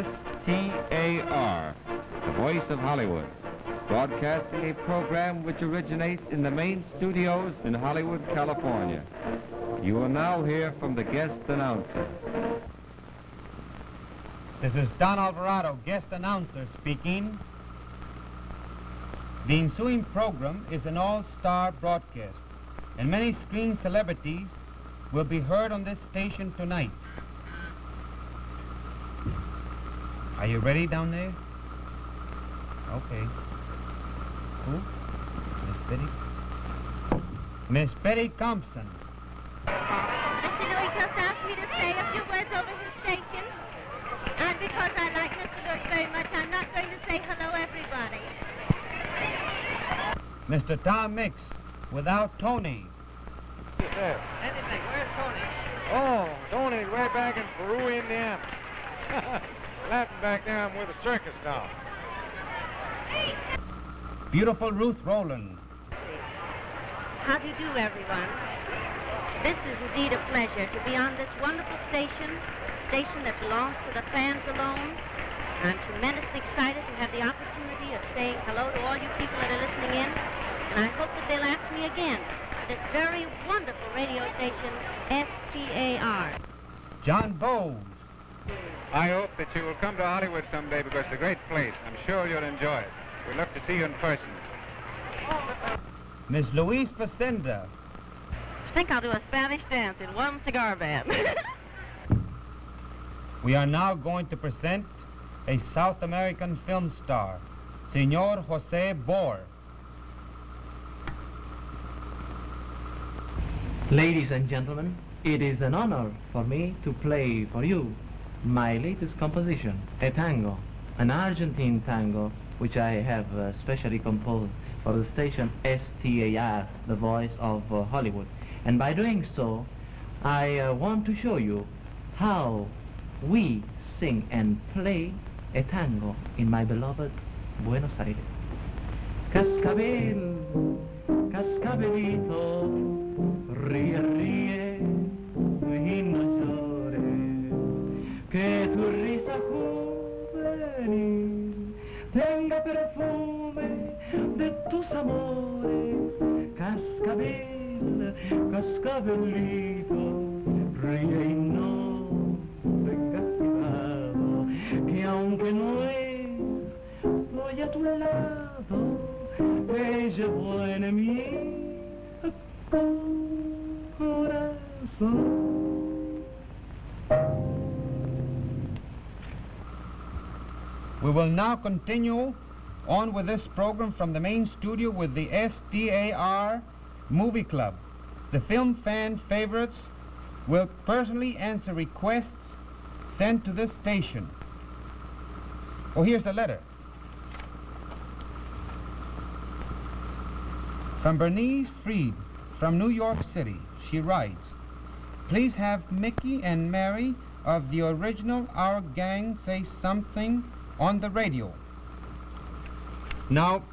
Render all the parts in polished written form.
STAR, the voice of Hollywood, broadcasting a program which originates in the main studios in Hollywood, California. You will now hear from the guest announcer. This is Don Alvarado, guest announcer, speaking. The ensuing program is an all-star broadcast, and many screen celebrities will be heard on this station tonight. Are you ready down there? Okay. Who? Miss Betty? Miss Betty Thompson. Mr. Lewis just asked me to say a few words over his station. And because I like Mr. Lewis very much, I'm not going to say hello, everybody. Mr. Tom Mix, without Tony. There. Anything. Where's Tony? Oh, Tony's way back in Peru, Indiana. Laughing back there, I'm with a circus now. Beautiful Ruth Rowland. How do you do, everyone? This is indeed a pleasure to be on this wonderful station that belongs to the fans alone. I'm tremendously excited to have the opportunity of saying hello to all you people that are listening in, and I hope that they'll ask me again for this very wonderful radio station, STAR. John Bowes. I hope that you will come to Hollywood someday because it's a great place. I'm sure you'll enjoy it. We'd love to see you in person. Miss Louise Facenda. I think I'll do a Spanish dance in one cigar band. We are now going to present a South American film star, Senor Jose Bor. Ladies and gentlemen, it is an honor for me to play for you my latest composition, a tango, an Argentine tango, which I have specially composed for the station STAR, the voice of Hollywood. And by doing so, I want to show you how we sing and play a tango in my beloved Buenos Aires. Cascabel, cascabelito, ríe, ríe, y no llores, que tu risa juvenil tenga perfume de tus amores. Cascabel, cascabelito, ríe y no vengas privado, que aunque no estoy a tu lado, te llevo en mi corazón. We will now continue on with this program from the main studio with the STAR Movie Club. The film fan favorites will personally answer requests sent to this station. Oh, here's a letter. From Bernice Freed, from New York City. She writes, please have Mickey and Mary of the original Our Gang say something on the radio. Now,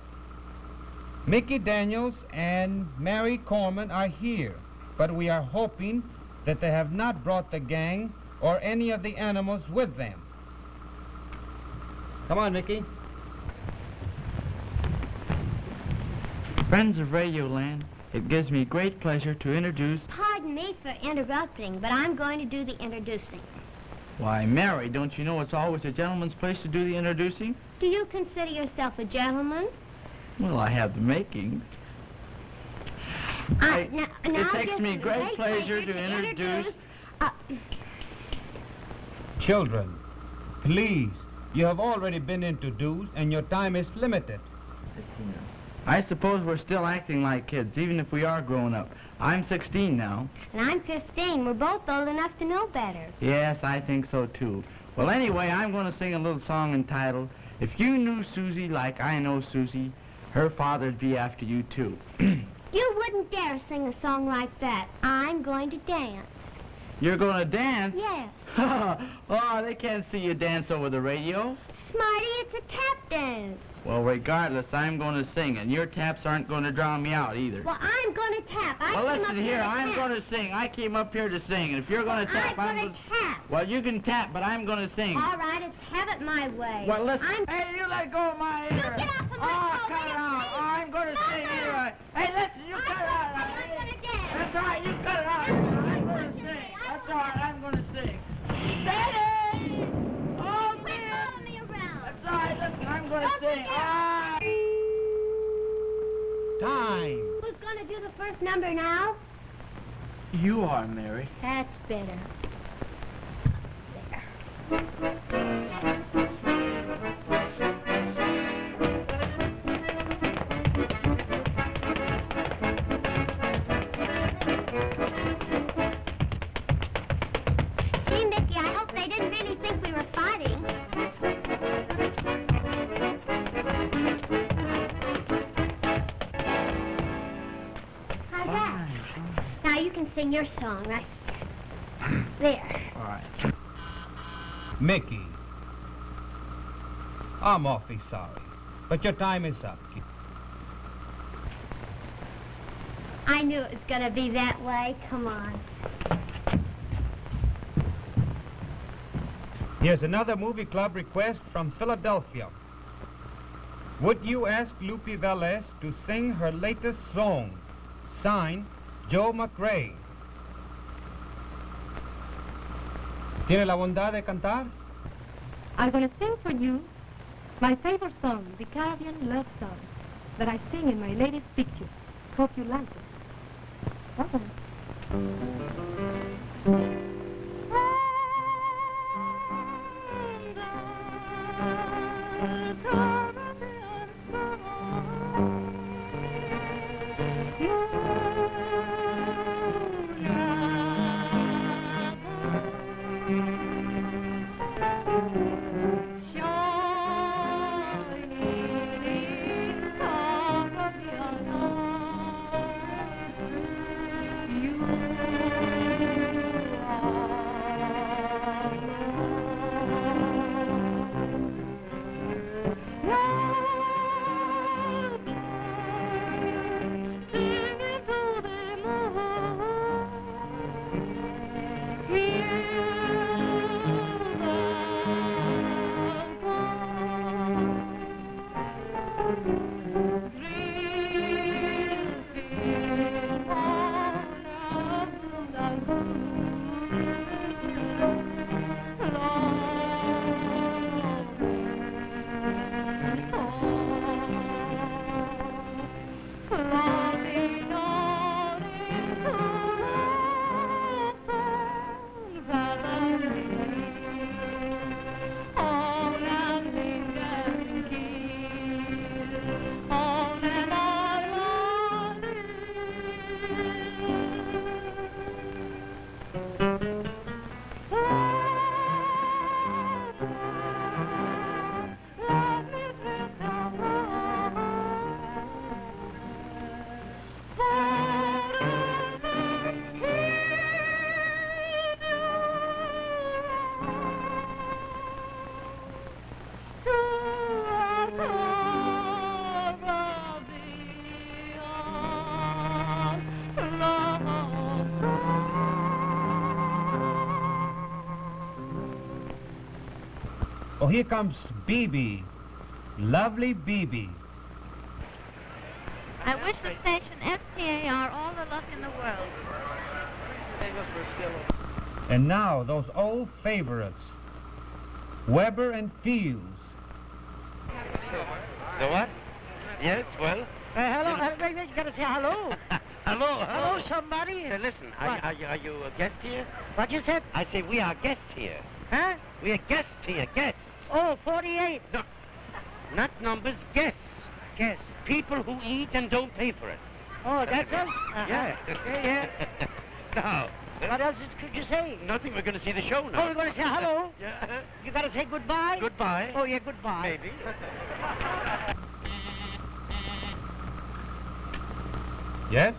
Bebe Daniels and Mary Kornman are here, but we are hoping that they have not brought the gang or any of the animals with them. Come on, Mickey. Friends of Radio Land, it gives me great pleasure to introduce... Pardon me for interrupting, but I'm going to do the introducing. Why, Mary, don't you know it's always a gentleman's place to do the introducing? Do you consider yourself a gentleman? Well, I have the makings. It takes me great pleasure to introduce... Children, please, you have already been introduced and your time is limited. I suppose we're still acting like kids, even if we are grown up. I'm 16 now. And I'm 15. We're both old enough to know better. Yes, I think so, too. Well, anyway, I'm going to sing a little song entitled, If You Knew Susie Like I Know Susie, Her Father'd Be After You, Too. You wouldn't dare sing a song like that. I'm going to dance. You're going to dance? Yes. Oh, they can't see you dance over the radio. Smarty, it's a tap dance. Well, regardless, I'm going to sing, and your taps aren't going to drown me out either. Well, I'm going to tap. Well, listen here, I'm going to sing. I came up here to sing, and if you're going to tap, I'm going to tap. Well, you can tap, but I'm going to sing. All right, it's have it my way. Well, listen. Hey, you let go of my ear. You get off of my Oh, phone. cut it out. Oh, I'm going to sing here. Hey, listen, you cut it out. I'm going to dance. That's all right, you cut it out. I'm going to sing. That's all right, I'm going to sing. Steady! Oh, Quit man. following me around. That's all right, listen, I'm going to Don't sing. forget. Time. Who's going to do the first number now? You are, Mary. That's better. Gee, Mickey, I hope they didn't really think we were fighting. How's that? Now you can sing your song right there. All right. Mickey, I'm awfully sorry, but your time is up. I knew it was going to be that way. Come on. Here's another movie club request from Philadelphia. Would you ask Lupe Velez to sing her latest song? Signed, Joe McRae. ¿Tiene la bondad de cantar? I'm going to sing for you my favorite song, the Caribbean love song, that I sing in my latest picture. Hope you like it. Okay. Oh, here comes Bebe. Lovely Bebe. I wish the station STAR all the luck in the world. And now, those old favorites, Weber and Fields. The what? Yes, well? Hello, you gotta say hello. Hello. Hello, somebody. Listen, are you a guest here? What you said? I say we are guests here. Huh? We are guests here, guests. Oh, 48. No, not numbers, guests. Guess. People who eat and don't pay for it. Oh, that's us? Yeah. Yeah. Now, What else could you say? nothing. We're going to see the show now. Oh, we're going to say hello? Yeah. You got to say goodbye? Goodbye. Oh, yeah, goodbye. Maybe. Yes?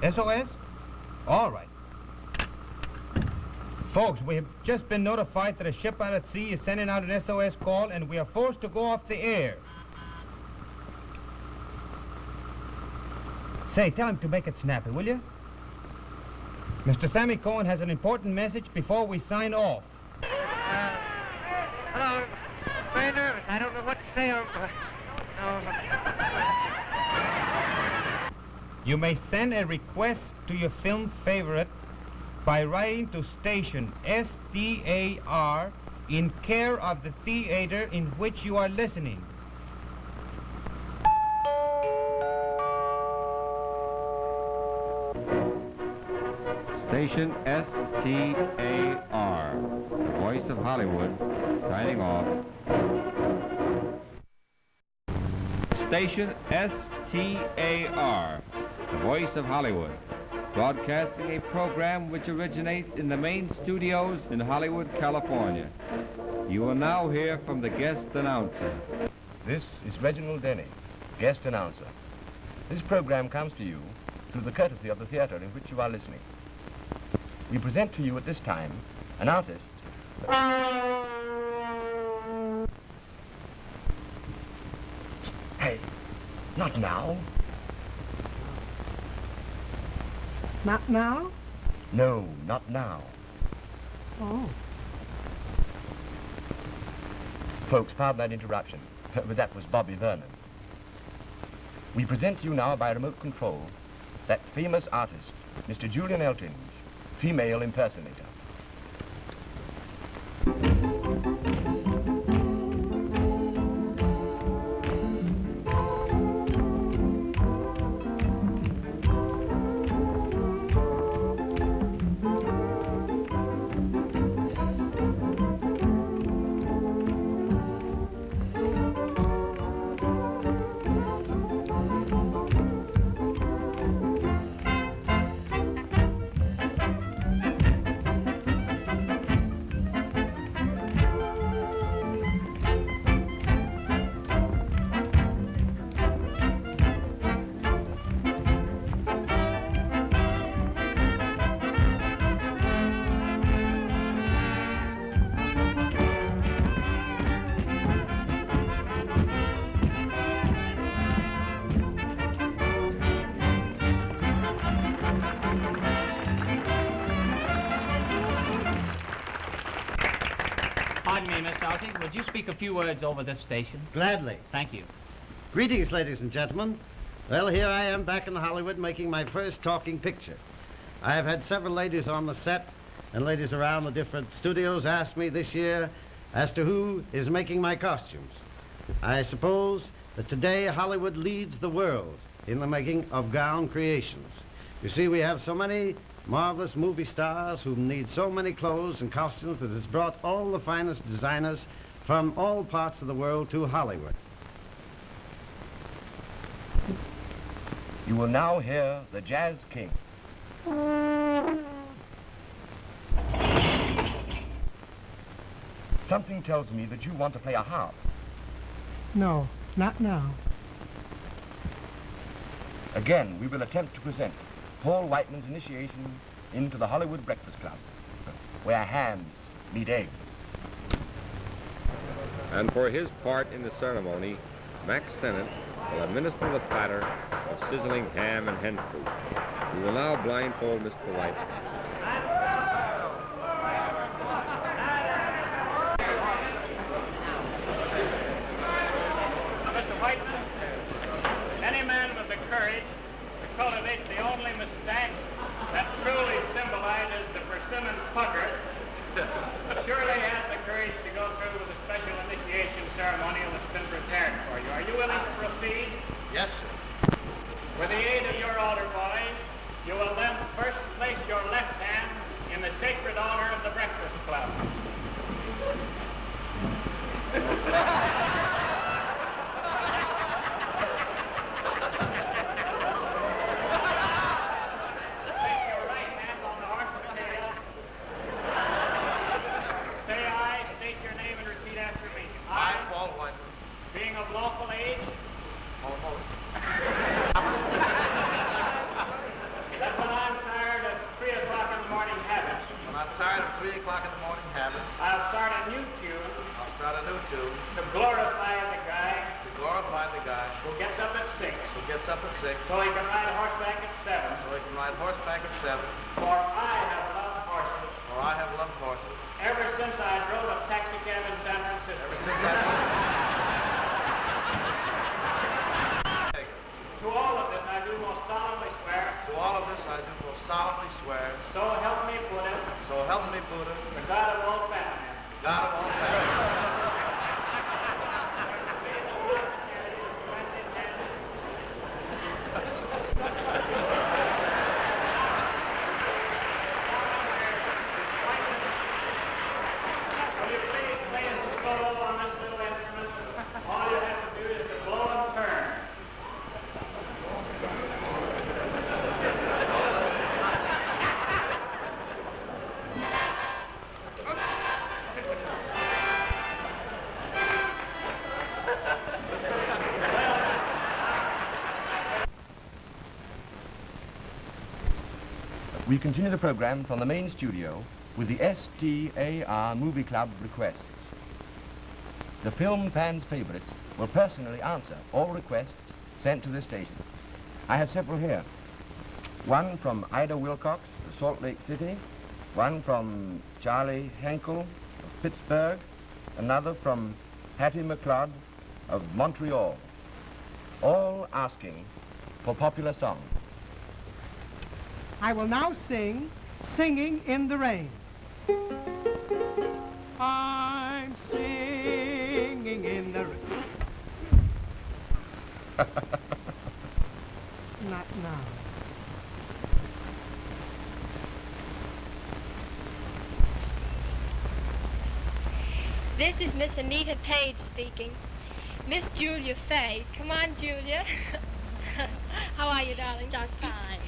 SOS? All right. Folks, we have just been notified that a ship out at sea is sending out an SOS call, and we are forced to go off the air. Say, tell him to make it snappy, will you? Mr. Sammy Cohen has an important message before we sign off. You may send a request to your film favorite by writing to station SDAR in care of the theater in which you are listening. Station STAR, the voice of Hollywood, signing off. Station STAR, the voice of Hollywood, broadcasting a program which originates in the main studios in Hollywood, California. You will now hear from the guest announcer. This is Reginald Denny, guest announcer. This program comes to you through the courtesy of the theater in which you are listening. We present to you at this time an artist. Hey, not now. Not now? No, not now. Oh. Folks, pardon that interruption, but that was Bobby Vernon. We present to you now by remote control that famous artist, Mr. Julian Eltinge, female impersonator. Pardon me, Mr. Eltinge. Would you speak a few words over this station? Gladly. Thank you. Greetings, ladies and gentlemen. Well, here I am back in Hollywood making my first talking picture. I have had several ladies on the set and ladies around the different studios ask me this year as to who is making my costumes. I suppose that today Hollywood leads the world in the making of gown creations. You see, we have so many marvelous movie stars who need so many clothes and costumes that has brought all the finest designers from all parts of the world to Hollywood. You will now hear the Jazz King. Something tells me that you want to play a harp. No, not now. Again, we will attempt to present Paul Whiteman's initiation into the Hollywood Breakfast Club, where hams meet eggs. And for his part in the ceremony, Max Sennett will administer the platter of sizzling ham and hen fruit. We will now blindfold Mr. Whiteman. Mr. Whiteman, any man with the courage to cultivate the only mustache that truly symbolizes the persimmon pucker surely has the courage to go through with the special initiation ceremonial that's been prepared for you. Are you willing to proceed? Yes, sir. With the aid of your altar boys, you will then first place your left hand in the sacred honor of the Breakfast Club. So he can ride horseback at 7. So he can ride horseback at 7. For I have loved horses. For I have loved horses. Ever since I drove a taxi cab in San Francisco. Ever since I drove... Will you please play us a solo on this little instrument? All you have to do is to blow and turn. We continue the program from the main studio with the STAR Movie Club requests. The film fans' favorites will personally answer all requests sent to this station. I have several here. One from Ida Wilcox of Salt Lake City, one from Charlie Henkel of Pittsburgh, another from Hattie McLeod of Montreal, all asking for popular songs. I will now sing Singing in the Rain. I'm singing in the rain. Not now. This is Miss Anita Page speaking. Miss Julia Faye. Come on, Julia. How are you, darling? Just fine.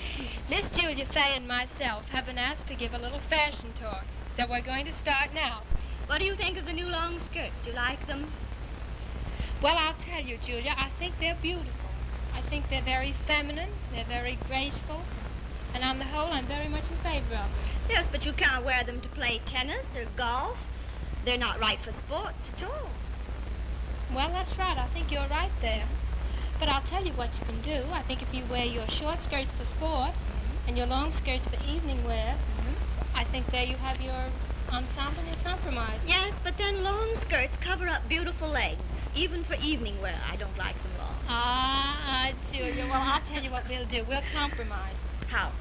Miss Julia Faye and myself have been asked to give a little fashion talk, so we're going to start now. What do you think of the new long skirts? Do you like them? Well, I'll tell you, Julia, I think they're beautiful. I think they're very feminine, they're very graceful, and on the whole, I'm very much in favor of them. Yes, but you can't wear them to play tennis or golf. They're not right for sports at all. Well, that's right. I think you're right there. But I'll tell you what you can do. I think if you wear your short skirts for sport and your long skirts for evening wear, I think there you have your ensemble and your compromise. Yes, but then long skirts cover up beautiful legs. Even for evening wear, I don't like them long. Julia, well, I'll tell you what we'll do. We'll compromise. How?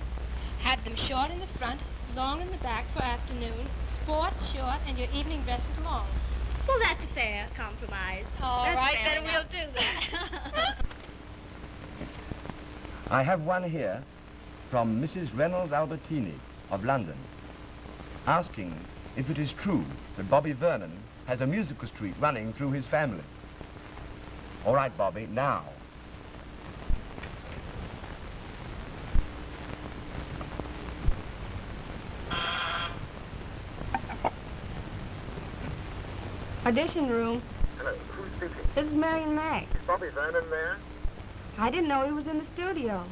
Have them short in the front, long in the back for afternoon, sports short, and your evening dresses long. Well, that's a fair compromise. All That's right, fair then enough. we'll do that. I have one here from Mrs. Reynolds Albertini of London, asking if it is true that Bobby Vernon has a musical streak running through his family. All right, Bobby, now. Audition room. Hello, who's speaking? This is Marion Mack. Is Bobby Vernon there? I didn't know he was in the studio.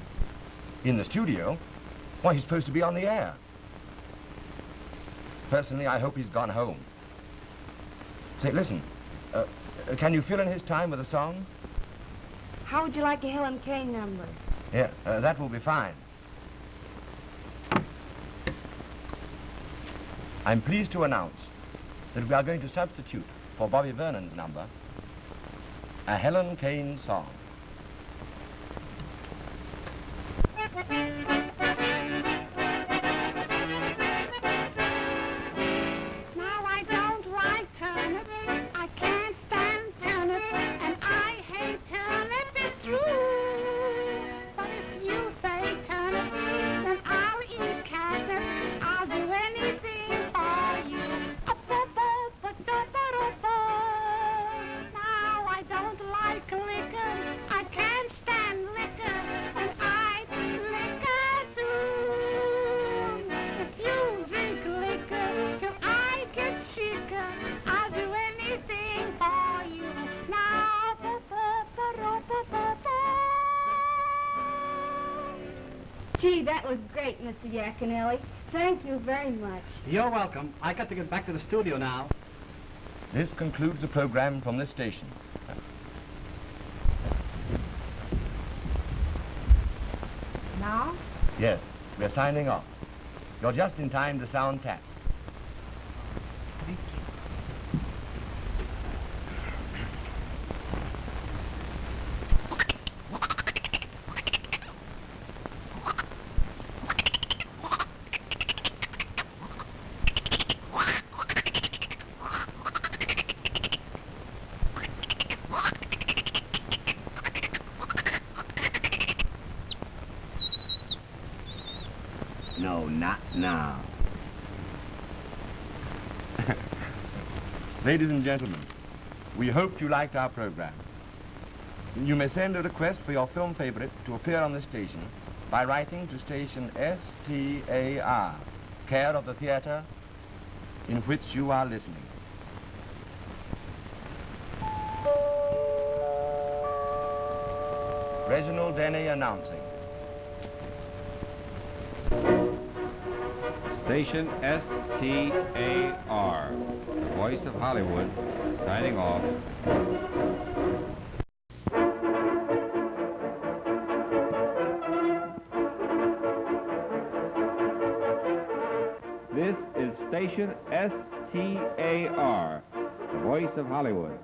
In the studio? Why, he's supposed to be on the air. Personally, I hope he's gone home. Say, listen, can you fill in his time with a song? How would you like a Helen Kane number? Yeah, that will be fine. I'm pleased to announce that we are going to substitute for Bobby Vernon's number a Helen Kane song. Now I don't like turnips, I can't stand turnips, and I hate turnips, it's true. But if you say turnips, then I'll eat catnip, I'll do anything for you. Now I don't like liquor, I can't stand liquor, and I drink liquor too. If you drink liquor till I get chicker, I'll do anything for you. Now, Gee, that was great, Mr. Yaconelli. Thank you very much. You're welcome. I got to get back to the studio now. This concludes the program from this station. Now? Yes, we're signing off. You're just in time to sound taps. now. Ladies and gentlemen, we hope you liked our program. You may send a request for your film favorite to appear on this station by writing to station STAR, care of the theater in which you are listening. Reginald Denny announcing. Station STAR, the voice of Hollywood, signing off. This is station STAR, the voice of Hollywood,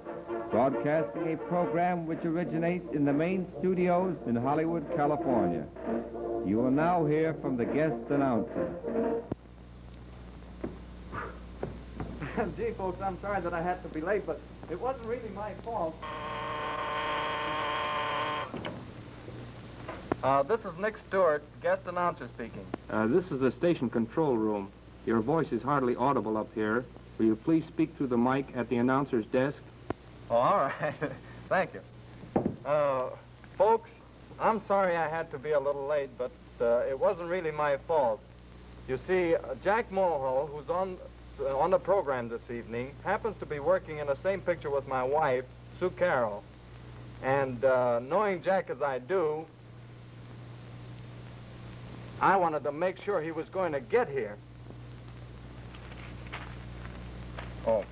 broadcasting a program which originates in the main studios in Hollywood, California. You will now hear from the guest announcer. Gee, folks, I'm sorry that I had to be late, but it wasn't really my fault. This is Nick Stewart, guest announcer speaking. This is the station control room. Your voice is hardly audible up here. Will you please speak through the mic at the announcer's desk? Oh, all right. Thank you. Folks, I'm sorry I had to be a little late, but it wasn't really my fault. You see, Jack Mulhall, who's on the program this evening, happens to be working in the same picture with my wife, Sue Carroll. And knowing Jack as I do, I wanted to make sure he was going to get here. Oh.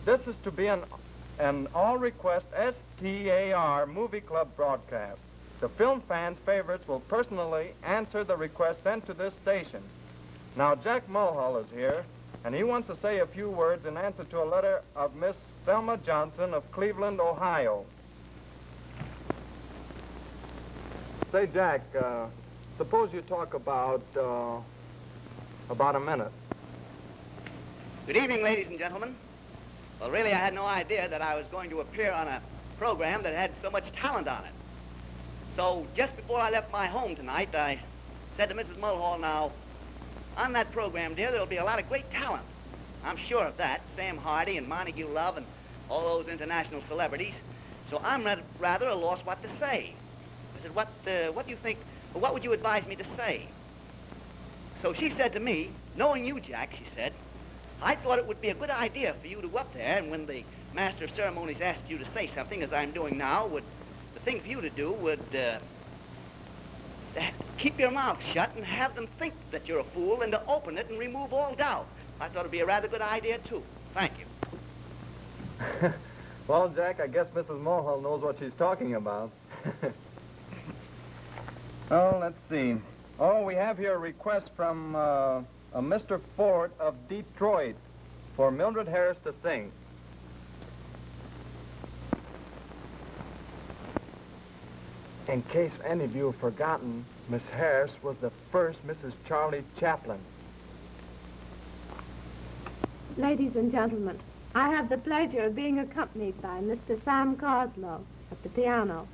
This is to be an all-request STAR movie club broadcast. The film fans' favorites will personally answer the request sent to this station. Now, Jack Mulhall is here, and he wants to say a few words in answer to a letter of Miss Thelma Johnson of Cleveland, Ohio. Say, Jack, suppose you talk about a minute. Good evening, ladies and gentlemen. Well, really, I had no idea that I was going to appear on a program that had so much talent on it. So, just before I left my home tonight, I said to Mrs. Mulhall, now, on that program, dear, there'll be a lot of great talent. I'm sure of that. Sam Hardy and Montague Love and all those international celebrities. So I'm rather a loss what to say. I said, what do you think, what would you advise me to say? So she said to me, knowing you, Jack, she said, I thought it would be a good idea for you to go up there, and when the master of ceremonies asked you to say something, as I'm doing now, the thing for you to do would keep your mouth shut and have them think that you're a fool, and to open it and remove all doubt. I thought it'd be a rather good idea, too. Thank you. Well, Jack, I guess Mrs. Mulhall knows what she's talking about. Oh, let's see. Oh, we have here a request from a Mr. Ford of Detroit for Mildred Harris to sing. In case any of you have forgotten, Miss Harris was the first Mrs. Charlie Chaplin. Ladies and gentlemen, I have the pleasure of being accompanied by Mr. Sam Coslow at the piano.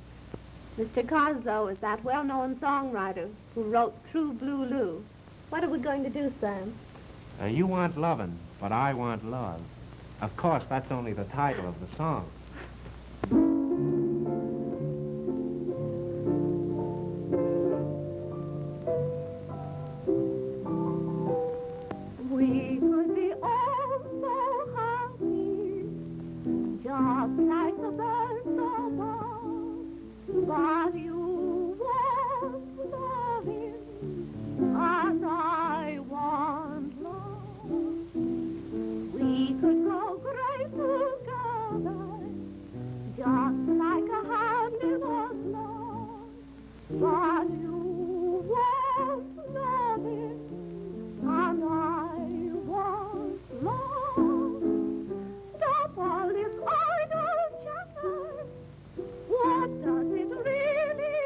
Mr. Coslow is that well-known songwriter who wrote True Blue Lou. What are we going to do, Sam? You want lovin', but I want love. Of course, that's only the title of the song. We could be all so happy, just like the birds above, but you want loving, and I want love. We could go great together, just like a hand in a glove, but you want loving, and I want love. Stop all this idle chatter. What does it really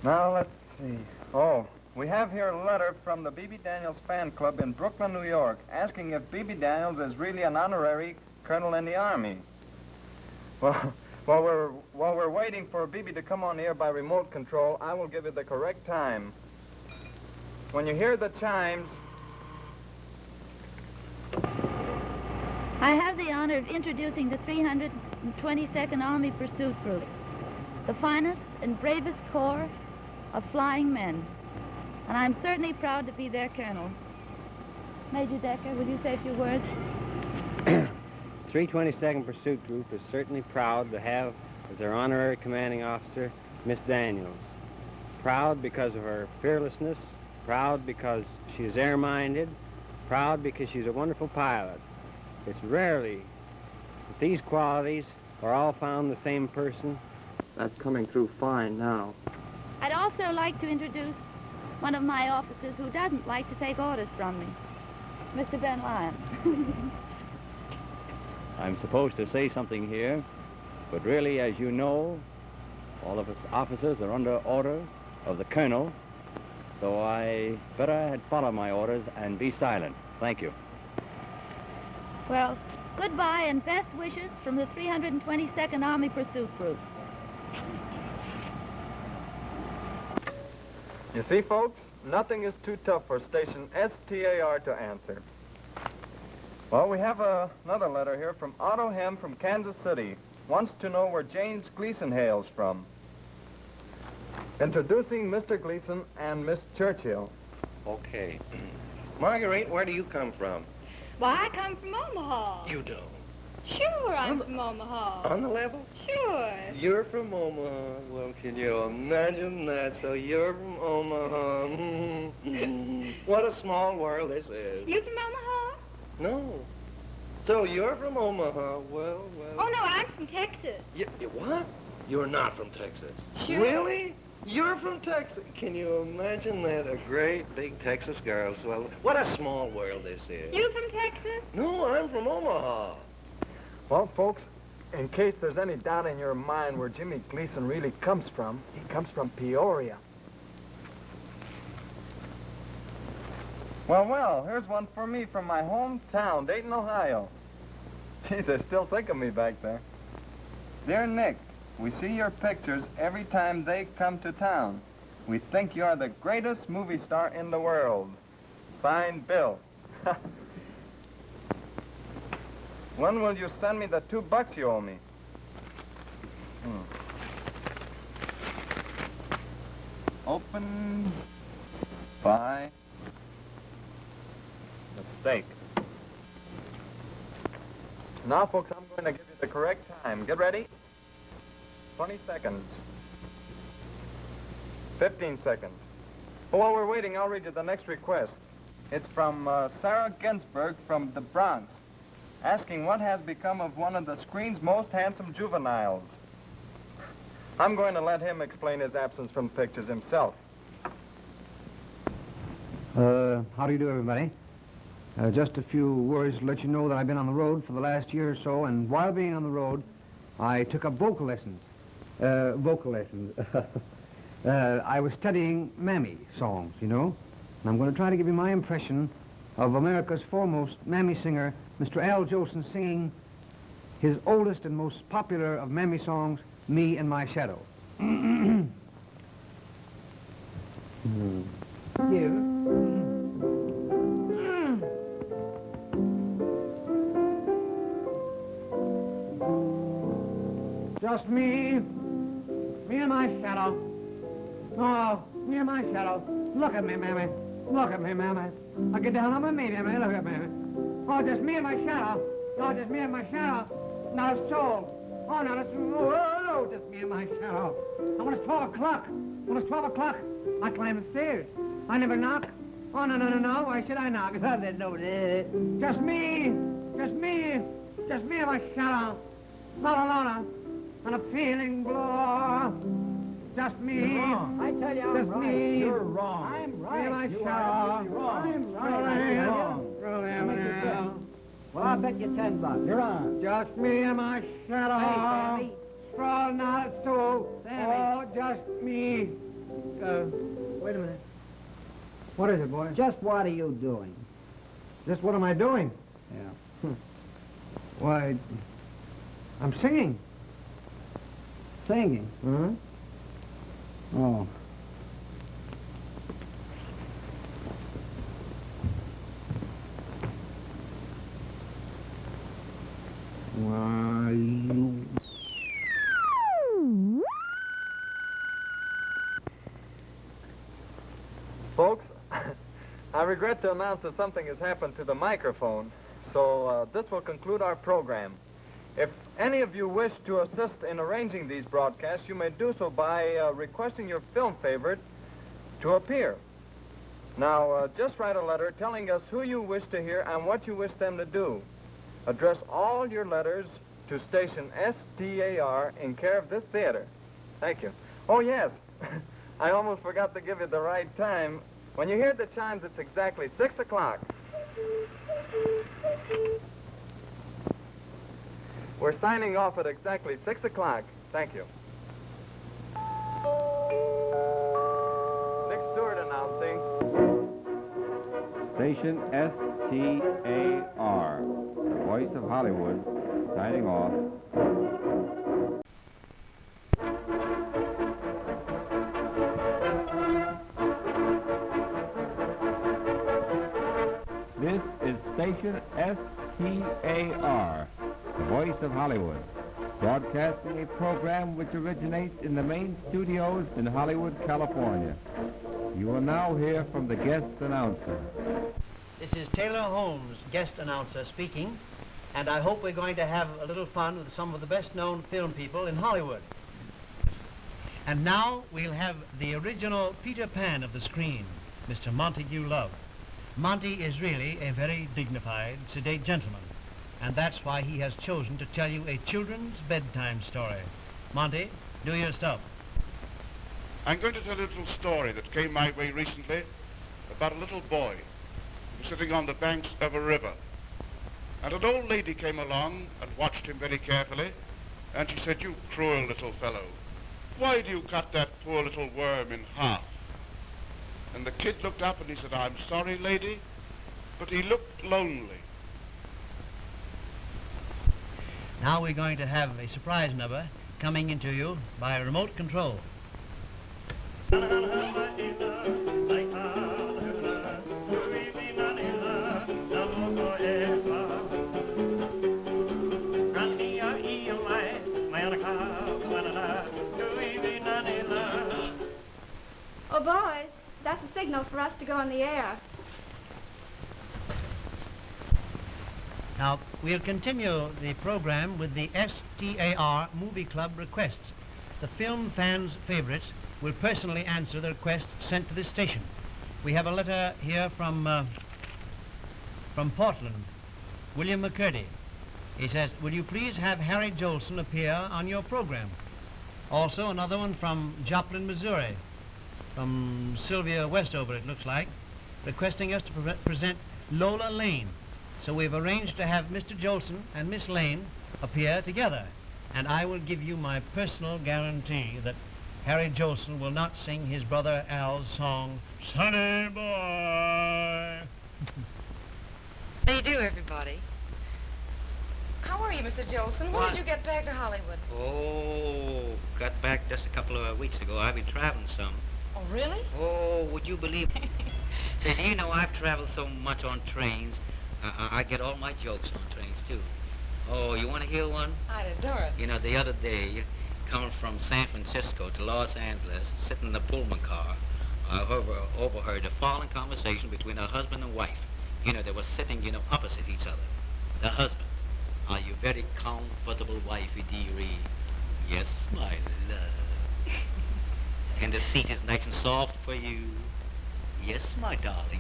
Now, let's see. Oh, we have here a letter from the Bebe Daniels fan club in Brooklyn, New York, asking if Bebe Daniels is really an honorary colonel in the Army. Well, while we're waiting for Bebe to come on here by remote control, I will give you the correct time. When you hear the chimes... I have the honor of introducing the 322nd Army Pursuit Group, the finest and bravest corps of flying men. And I'm certainly proud to be their colonel. Major Decker, will you say a few words? 322nd Pursuit Group is certainly proud to have as their honorary commanding officer, Miss Daniels. Proud because of her fearlessness, proud because she is air-minded, proud because she's a wonderful pilot. It's rarely that these qualities are all found in the same person. That's coming through fine now. I'd also like to introduce one of my officers who doesn't like to take orders from me, Mr. Ben Lyon. I'm supposed to say something here, but really, as you know, all of us officers are under order of the colonel, so I better follow my orders and be silent. Thank you. Well, goodbye and best wishes from the 322nd Army Pursuit Group. You see, folks, nothing is too tough for station STAR to answer. Well, we have another letter here from Otto Hem from Kansas City. Wants to know where James Gleason hails from. Introducing Mr. Gleason and Miss Churchill. Okay. Marguerite, where do you come from? Why, I come from Omaha. You do. Sure, I'm from Omaha. On the level? Sure. You're from Omaha. Well, can you imagine that? So you're from Omaha. What a small world this is. You from Omaha? No. So you're from Omaha. Well. Oh, no, I'm from Texas. You what? You're not from Texas. Sure. Really? You're from Texas. Can you imagine that? A great big Texas girl. Well, what a small world this is. You from Texas? No, I'm from Omaha. Well, folks, in case there's any doubt in your mind where Jimmy Gleason really comes from, he comes from Peoria. Well, here's one for me from my hometown, Dayton, Ohio. Gee, they still think of me back there. Dear Nick, we see your pictures every time they come to town. We think you are the greatest movie star in the world. Signed, Bill. When will you send me the $2 you owe me? Open by mistake. Now, folks, I'm going to give you the correct time. Get ready. 20 seconds. 15 seconds. Oh, while we're waiting, I'll read you the next request. It's from Sarah Ginsburg from the Bronx, asking what has become of one of the screen's most handsome juveniles. I'm going to let him explain his absence from pictures himself. How do you do, everybody? Just a few words to let you know that I've been on the road for the last year or so, and while being on the road, I took up vocal lessons. I was studying mammy songs, you know, and I'm going to try to give you my impression of America's foremost mammy singer, Mr. Al Jolson, singing his oldest and most popular of mammy songs, Me and My Shadow. Just me and my shadow. Oh, me and my shadow. Look at me, mammy. Look at me, mammy. I get down on my knee, mammy. Look at me. Oh, just me and my shadow. Oh, just me and my shadow. Not a soul. Oh, not a soul. Oh, just me and my shadow. And when it's 12 o'clock, I climb the stairs. I never knock. Oh, no. Why should I knock? There's nobody. Just me and my shadow. Not alone. And a feeling blow. Just me. I tell you, I'm just right. Me. You're wrong. I'm right. Me and my You shadow. are absolutely wrong. I'm right. Well, I'll bet you $10. You're on. Just me and my shadow. Hey, Sammy. Straw, not a soul. Sammy. Oh, just me. wait a minute. What is it, boy? Just what are you doing? Just what am I doing? Yeah. Why, I'm singing. Singing? Huh? Oh. Why, you... Folks, I regret to announce that something has happened to the microphone, so this will conclude our program. If any of you wish to assist in arranging these broadcasts, you may do so by requesting your film favorite to appear. Now, just write a letter telling us who you wish to hear and what you wish them to do. Address all your letters to station STAR in care of this theater. Thank you. Oh, yes. I almost forgot to give you the right time. When you hear the chimes, it's exactly 6 o'clock. We're signing off at exactly 6 o'clock. Thank you. Nick Stewart announcing. Station STAR, the voice of Hollywood, signing off. This is Station STAR, the voice of Hollywood, broadcasting a program which originates in the main studios in Hollywood, California. You will now hear from the guest announcer. This is Taylor Holmes, guest announcer, speaking, and I hope we're going to have a little fun with some of the best-known film people in Hollywood. And now we'll have the original Peter Pan of the screen, Mr. Montague Love. Monty is really a very dignified, sedate gentleman, and that's why he has chosen to tell you a children's bedtime story. Monty, do your stuff. I'm going to tell you a little story that came my way recently about a little boy who was sitting on the banks of a river. And an old lady came along and watched him very carefully, and she said, "You cruel little fellow, why do you cut that poor little worm in half?" And the kid looked up and he said, "I'm sorry, lady," but he looked lonely. Now we're going to have a surprise number coming into you by remote control. Oh, boys, that's a signal for us to go on the air. Now, we'll continue the program with the STAR Movie Club requests. The film fans' favorites will personally answer the requests sent to this station. We have a letter here from Portland, William McCurdy. He says, "Will you please have Harry Jolson appear on your program?" Also, another one from Joplin, Missouri, from Sylvia Westover, it looks like, requesting us to present Lola Lane. So we've arranged to have Mr. Jolson and Miss Lane appear together. And I will give you my personal guarantee that Harry Jolson will not sing his brother Al's song, "Sonny Boy." How do you do, everybody? How are you, Mr. Jolson? When did you get back to Hollywood? Oh, got back just a couple of weeks ago. I've been traveling some. Oh, really? Oh, would you believe it? Say, do you know I've traveled so much on trains, I get all my jokes on trains, too. Oh, you want to hear one? I'd adore it. You know, the other day, coming from San Francisco to Los Angeles, sitting in the Pullman car, I overheard a following conversation between a husband and wife. You know, they were sitting, opposite each other. The husband, "Are you very comfortable, wifey dearie?" "Yes, my love." "And the seat is nice and soft for you?" "Yes, my darling."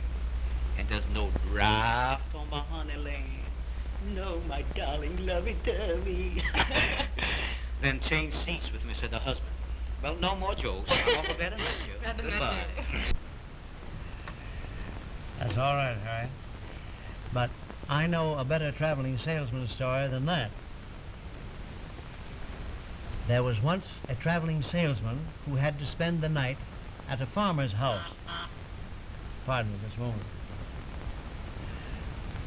"And there's no draft on my honey land?" "No, my darling, lovey-dovey." "Then change seats with me," said the husband. "Well, no more jokes. I'm off a better Glad to meet Goodbye. That's all right, Harry. But I know a better traveling salesman story than that. There was once a traveling salesman who had to spend the night at a farmer's house. Pardon me just a moment.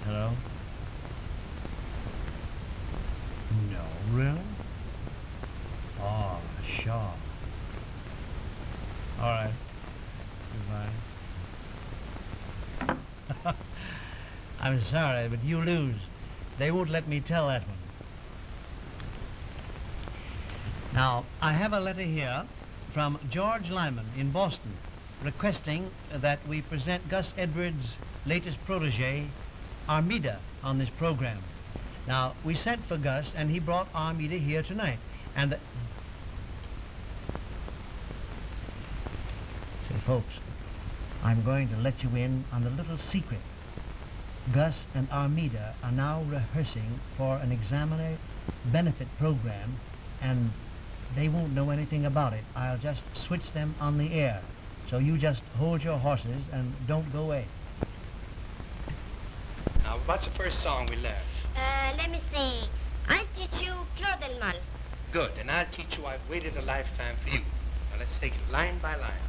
Hello? No, really? Oh, sure. All right. Goodbye. I'm sorry, but you lose. They won't let me tell that one. Now, I have a letter here from George Lyman in Boston requesting that we present Gus Edwards' latest protege, Armida, on this program. Now, we sent for Gus, and he brought Armida here tonight. And say, folks, I'm going to let you in on a little secret. Gus and Armida are now rehearsing for an examiner benefit program, and they won't know anything about it. I'll just switch them on the air. So you just hold your horses and don't go away. Now, what's the first song we learn? Let me see. I'll teach you Flor del Mal. Good, and I'll teach you I've waited a lifetime for you. Now, let's take it line by line.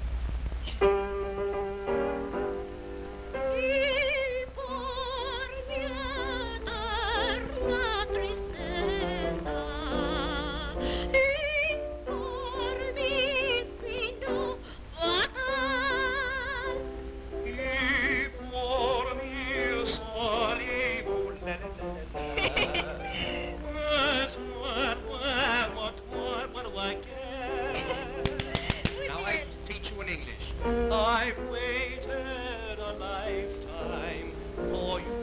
I've waited a lifetime for you.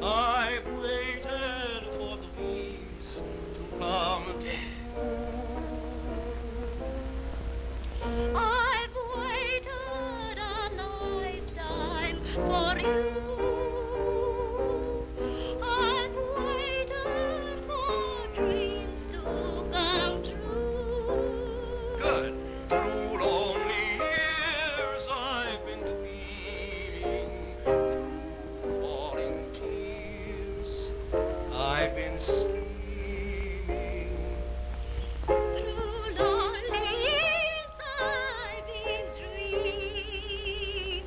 I've waited for Louise to come to I've waited a lifetime for you. I've waited for dreams to come true. Good. Through lonely years I've been dreaming, through falling tears I've been scheming. Through lonely years I've been dreaming,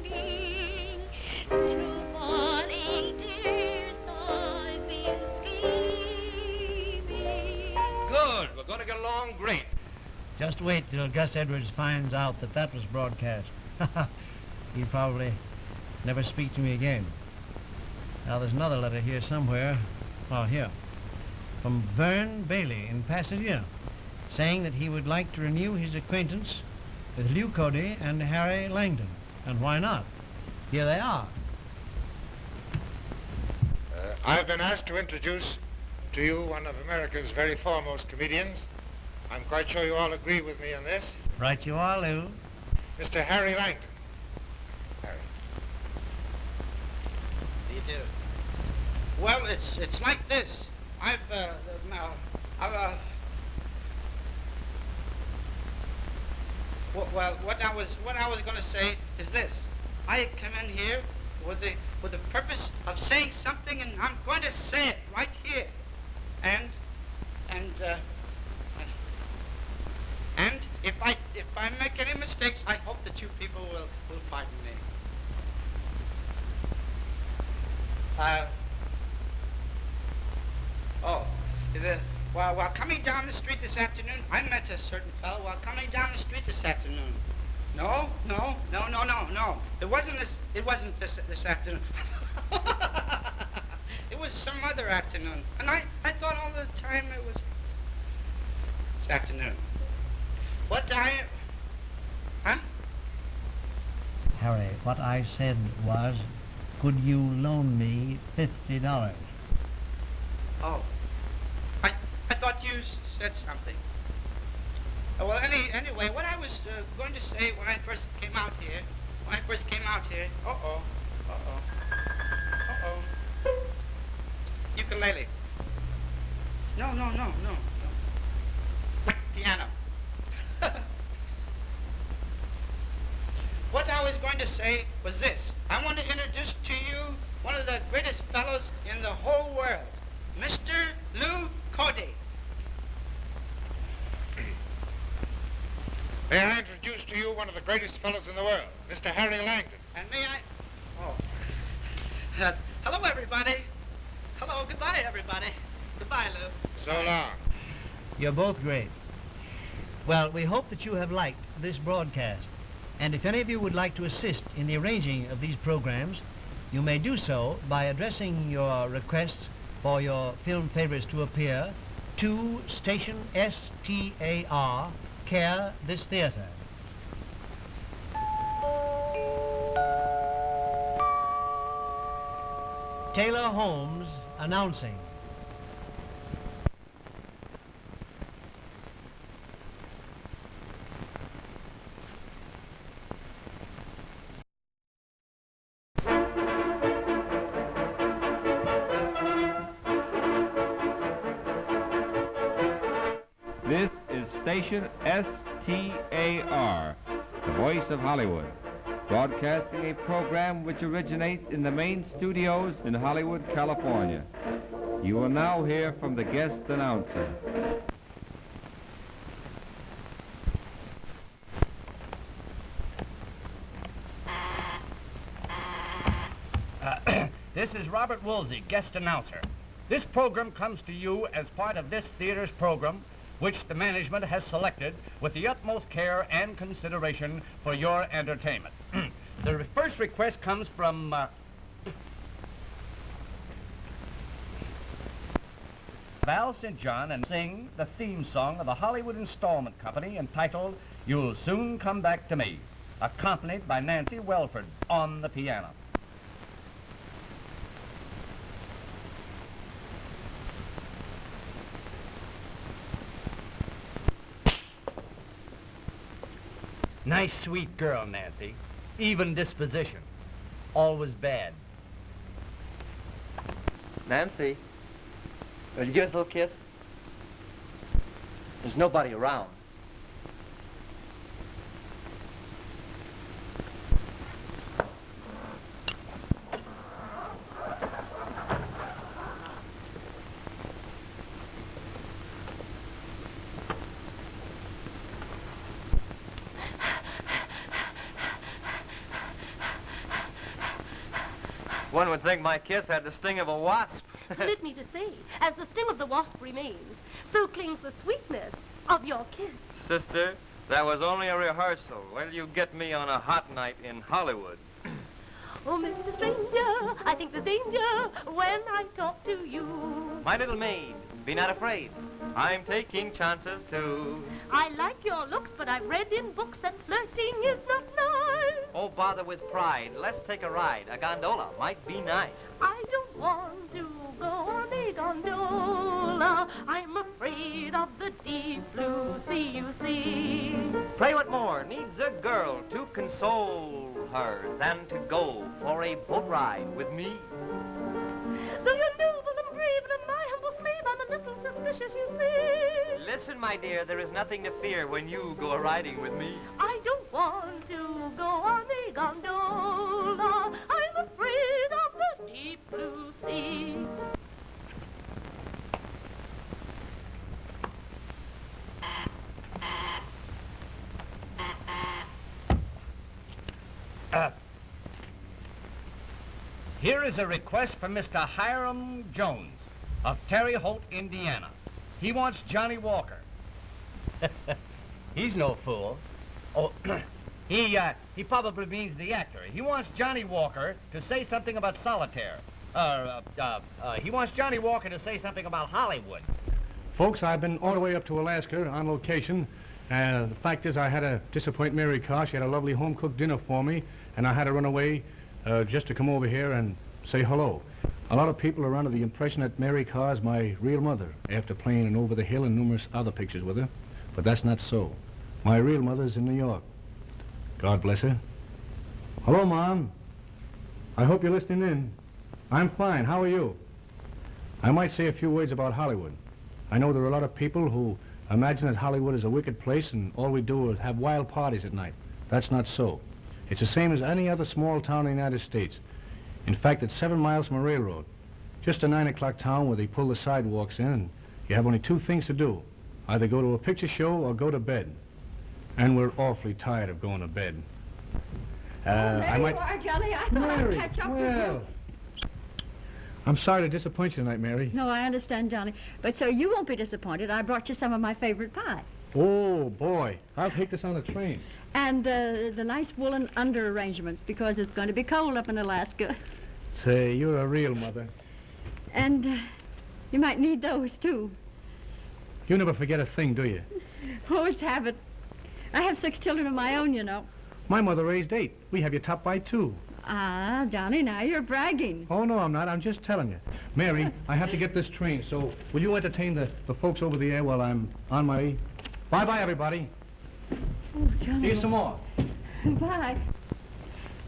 through falling tears I've been scheming. Good. We're going to get along great. Just wait till Gus Edwards finds out that that was broadcast. He'll probably never speak to me again. Now, there's another letter here somewhere. Oh, here. From Vern Bailey in Pasadena, saying that he would like to renew his acquaintance with Lew Cody and Harry Langdon. And why not? Here they are. I've been asked to introduce to you one of America's very foremost comedians. I'm quite sure you all agree with me on this. Right you are, Lew. Mr. Harry Langdon. Harry. Do you do? Well, it's like this. What I was going to say is this. I come in here with the purpose of saying something, and I'm going to say it right here. And if I make any mistakes, I hope that you people will pardon me. While coming down the street this afternoon, I met a certain fellow while coming down the street this afternoon. No. It wasn't this afternoon. It was some other afternoon. And I thought all the time it was this afternoon. Harry, what I said was, could you loan me $50? Oh. I thought you said something. Well, anyway, what I was going to say when I first came out here, uh-oh. Ukulele. No. Piano. What I was going to say was this. I want to introduce to you one of the greatest fellows in the whole world, Mr. Lew Cody. May I introduce to you one of the greatest fellows in the world, Mr. Harry Langdon. And may I... Oh. Hello, everybody. Hello, goodbye, everybody. Goodbye, Lou. So long. You're both great. Well, we hope that you have liked this broadcast. And if any of you would like to assist in the arranging of these programs, you may do so by addressing your requests for your film favorites to appear to Station STAR, care this theater. Taylor Holmes announcing. This is Station STAR, the voice of Hollywood, broadcasting a program which originates in the main studios in Hollywood, California. You will now hear from the guest announcer. This is Robert Woolsey, guest announcer. This program comes to you as part of this theater's program, which the management has selected with the utmost care and consideration for your entertainment. The first request comes from Val St. John, and sing the theme song of the Hollywood Installment Company entitled You'll Soon Come Back to Me, accompanied by Nancy Welford on the piano. Nice, sweet girl, Nancy. Even disposition. Always bad. Nancy, will you give us a little kiss? There's nobody around. One would think my kiss had the sting of a wasp. Permit me to say, as the sting of the wasp remains, so clings the sweetness of your kiss. Sister, that was only a rehearsal. Wait till you get me on a hot night in Hollywood. Oh, Mr. Stranger, I think there's danger when I talk to you. My little maid, be not afraid. I'm taking chances too. I like your looks, but I've read in books that flirting is not nice. Oh, bother with pride. Let's take a ride. A gondola might be nice. I don't want to go on a gondola. I'm afraid of the deep blue sea, you see. Pray what more needs a girl to console her than to go for a boat ride with me? Though you're noble and brave and my humble slave, I'm a little suspicious, you see. Listen, my dear, there is nothing to fear when you go a-riding with me. I don't want to go on a gondola. I'm afraid of the deep blue sea. Here is a request from Mr. Hiram Jones of Terre Haute, Indiana. He wants Johnny Walker. He's no fool. Oh, he probably means the actor. He wants Johnny Walker to say something about solitaire. He wants Johnny Walker to say something about Hollywood. Folks, I've been all the way up to Alaska on location. The fact is I had to disappoint Mary Carr. She had a lovely home-cooked dinner for me, and I had to run away just to come over here and say hello. A lot of people are under the impression that Mary Carr is my real mother, after playing in Over the Hill and numerous other pictures with her, but that's not so. My real mother's in New York. God bless her. Hello, Mom. I hope you're listening in. I'm fine. How are you? I might say a few words about Hollywood. I know there are a lot of people who imagine that Hollywood is a wicked place and all we do is have wild parties at night. That's not so. It's the same as any other small town in the United States. In fact, it's 7 miles from a railroad. Just a 9 o'clock town where they pull the sidewalks in and you have only two things to do. Either go to a picture show or go to bed. And we're awfully tired of going to bed. There you are, Johnny. I thought Mary, I'd catch up with well, you. I'm sorry to disappoint you tonight, Mary. No, I understand, Johnny. But so you won't be disappointed. I brought you some of my favorite pie. Oh, boy. I'll take this on the train. And the nice woolen under arrangements because it's going to be cold up in Alaska. Say, you're a real mother. And you might need those, too. You never forget a thing, do you? Oh, it's habit. I have 6 children of my own, you know. My mother raised 8. We have you topped by 2. Ah, Johnny, now you're bragging. Oh, no, I'm not. I'm just telling you. Mary, I have to get this train, so will you entertain the folks over the air while I'm on my way? Bye-bye, everybody. Oh, Johnny. See you some more. Bye.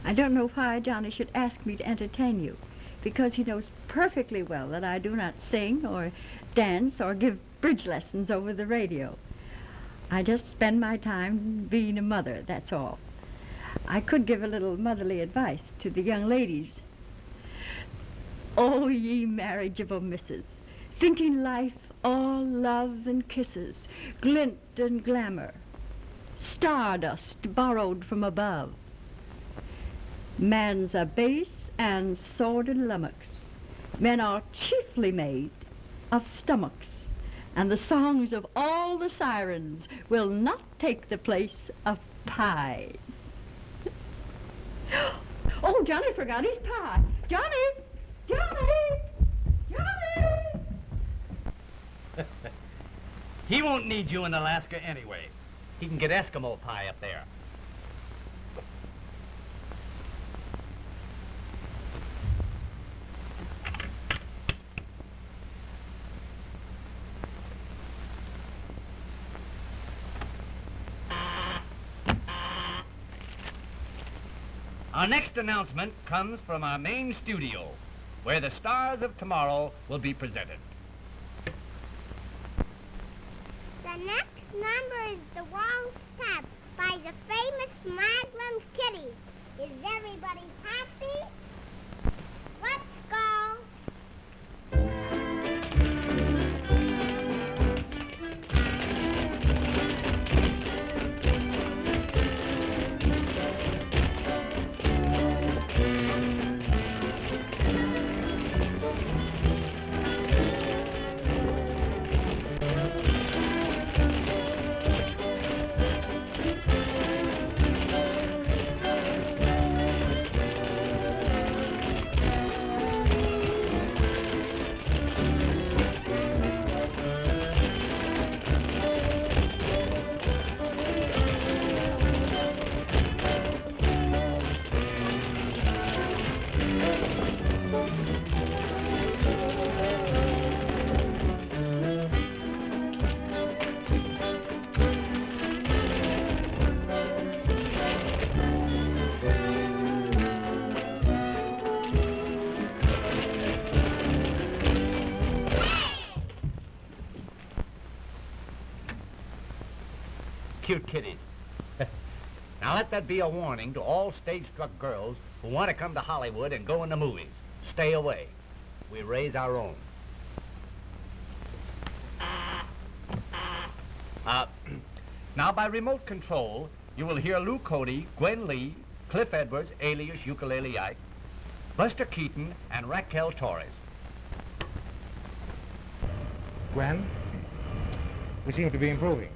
I don't know why Johnny should ask me to entertain you, because he knows perfectly well that I do not sing or dance or give bridge lessons over the radio. I just spend my time being a mother, that's all. I could give a little motherly advice to the young ladies. Oh, ye marriageable misses, thinking life all love and kisses, glint and glamour, stardust borrowed from above. Man's a base and sordid lummox. Men are chiefly made of stomachs, and the songs of all the sirens will not take the place of pie. Oh, Johnny forgot his pie. Johnny! Johnny! Johnny! He won't need you in Alaska anyway. He can get Eskimo pie up there. Our next announcement comes from our main studio, where the stars of tomorrow will be presented. The next number is The Wrong Step by the famous Magnum Kitty. Is everybody happy? Let's go. Cute kitties. Now let that be a warning to all stage-struck girls who want to come to Hollywood and go in the movies. Stay away. We raise our own. Now by remote control, you will hear Lou Cody, Gwen Lee, Cliff Edwards, alias Ukulele Ike, Buster Keaton, and Raquel Torres. Gwen, we seem to be improving.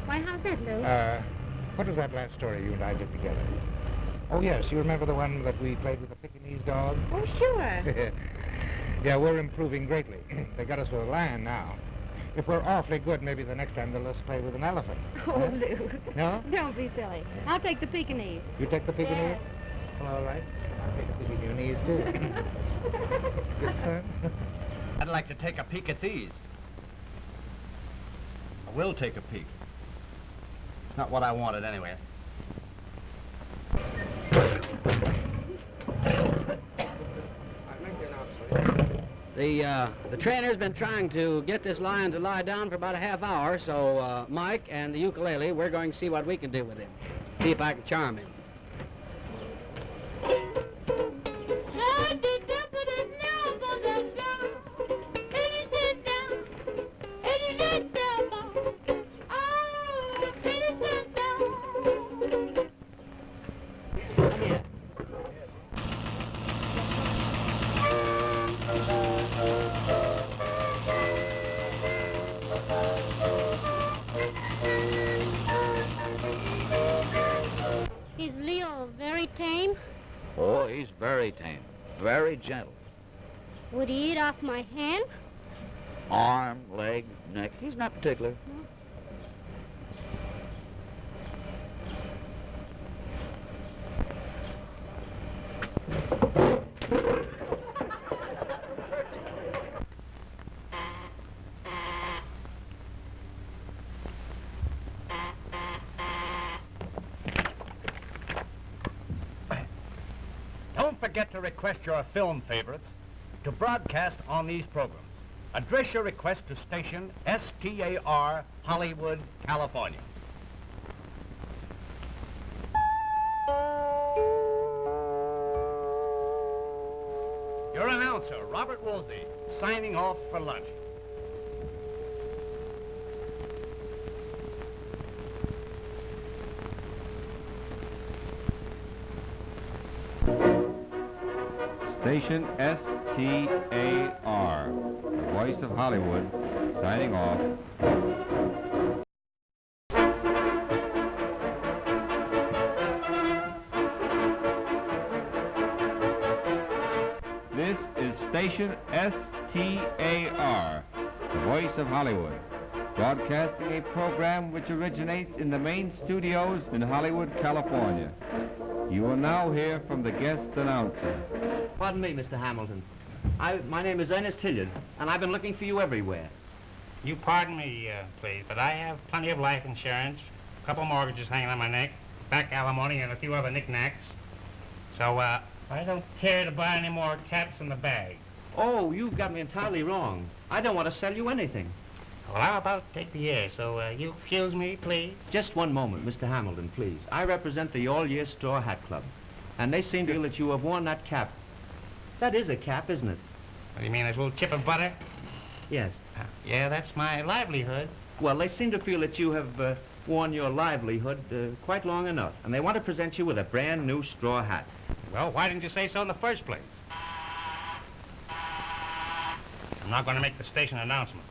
Why, how's that, Lou? What was that last story you and I did together? Oh, yes, you remember the one that we played with the Pekingese dog? Oh, sure. Yeah, we're improving greatly. They got us with a lion now. If we're awfully good, maybe the next time they'll let us play with an elephant. Oh, Lou. No? Don't be silly. I'll take the Pekingese. You take the Pekingese? Yes. Well, all right. I'll take the Pekingese, too. Good fun. I'd like to take a peek at these. I will take a peek. It's not what I wanted anyway. The trainer's been trying to get this lion to lie down for about a half hour, so Mike and the ukulele, we're going to see what we can do with him. See if I can charm him. he's very tame, very gentle. Would he eat off my hand? Arm, leg, neck, he's not particular. Don't forget to request your film favorites to broadcast on these programs. Address your request to station STAR, Hollywood, California. Your announcer, Robert Woolsey, signing off for lunch. Station STAR, the voice of Hollywood, signing off. This is Station STAR, the voice of Hollywood, broadcasting a program which originates in the main studios in Hollywood, California. You will now hear from the guest announcer. Pardon me, Mr. Hamilton. My name is Ernest Hilliard, and I've been looking for you everywhere. You pardon me, please, but I have plenty of life insurance, a couple mortgages hanging on my neck, back alimony, and a few other knickknacks. So, I don't care to buy any more cats in the bag. Oh, you've got me entirely wrong. I don't want to sell you anything. Well, how about take the air? So, you excuse me, please? Just one moment, Mr. Hamilton, please. I represent the All-Year Straw Hat Club, and they seem to feel that you have worn that cap. That is a cap, isn't it? What do you mean, a little chip of butter? Yes. Yeah, that's my livelihood. Well, they seem to feel that you have worn your livelihood quite long enough, and they want to present you with a brand new straw hat. Well, why didn't you say so in the first place? I'm not going to make the station announcement.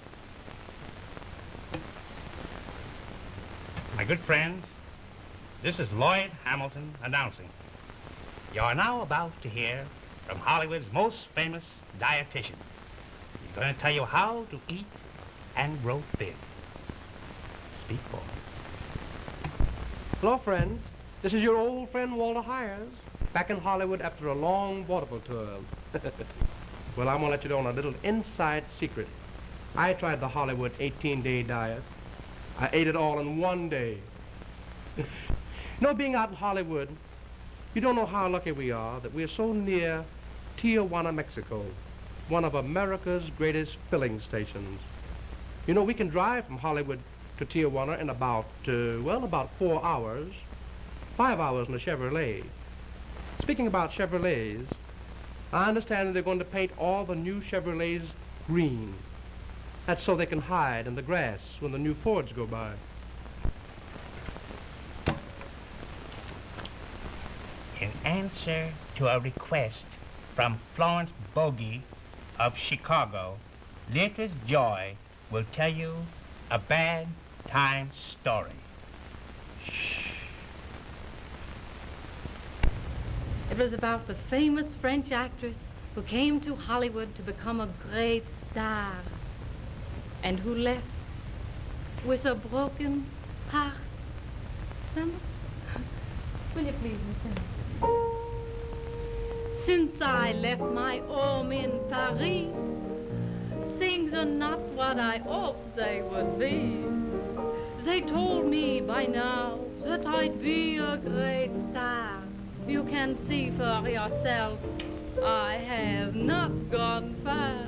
My good friends, this is Lloyd Hamilton announcing. You are now about to hear from Hollywood's most famous dietitian. He's going to tell you how to eat and grow thin. Speak boy. Hello, friends. This is your old friend Walter Hires, back in Hollywood after a long vaudeville tour. Well, I'm going to let you know on a little inside secret. I tried the Hollywood 18-day diet. I ate it all in one day. You know, being out in Hollywood, you don't know how lucky we are that we're so near Tijuana, Mexico, one of America's greatest filling stations. You know, we can drive from Hollywood to Tijuana in about 4 hours, 5 hours in a Chevrolet. Speaking about Chevrolets, I understand that they're going to paint all the new Chevrolets green. That's so they can hide in the grass when the new Fords go by. In answer to a request from Florence Bogey of Chicago, Latest Joy will tell you a bad time story. It was about the famous French actress who came to Hollywood to become a great star and who left with a broken heart. Remember? Will you please listen? Since I left my home in Paris, things are not what I hoped they would be. They told me by now that I'd be a great star. You can see for yourself, I have not gone far.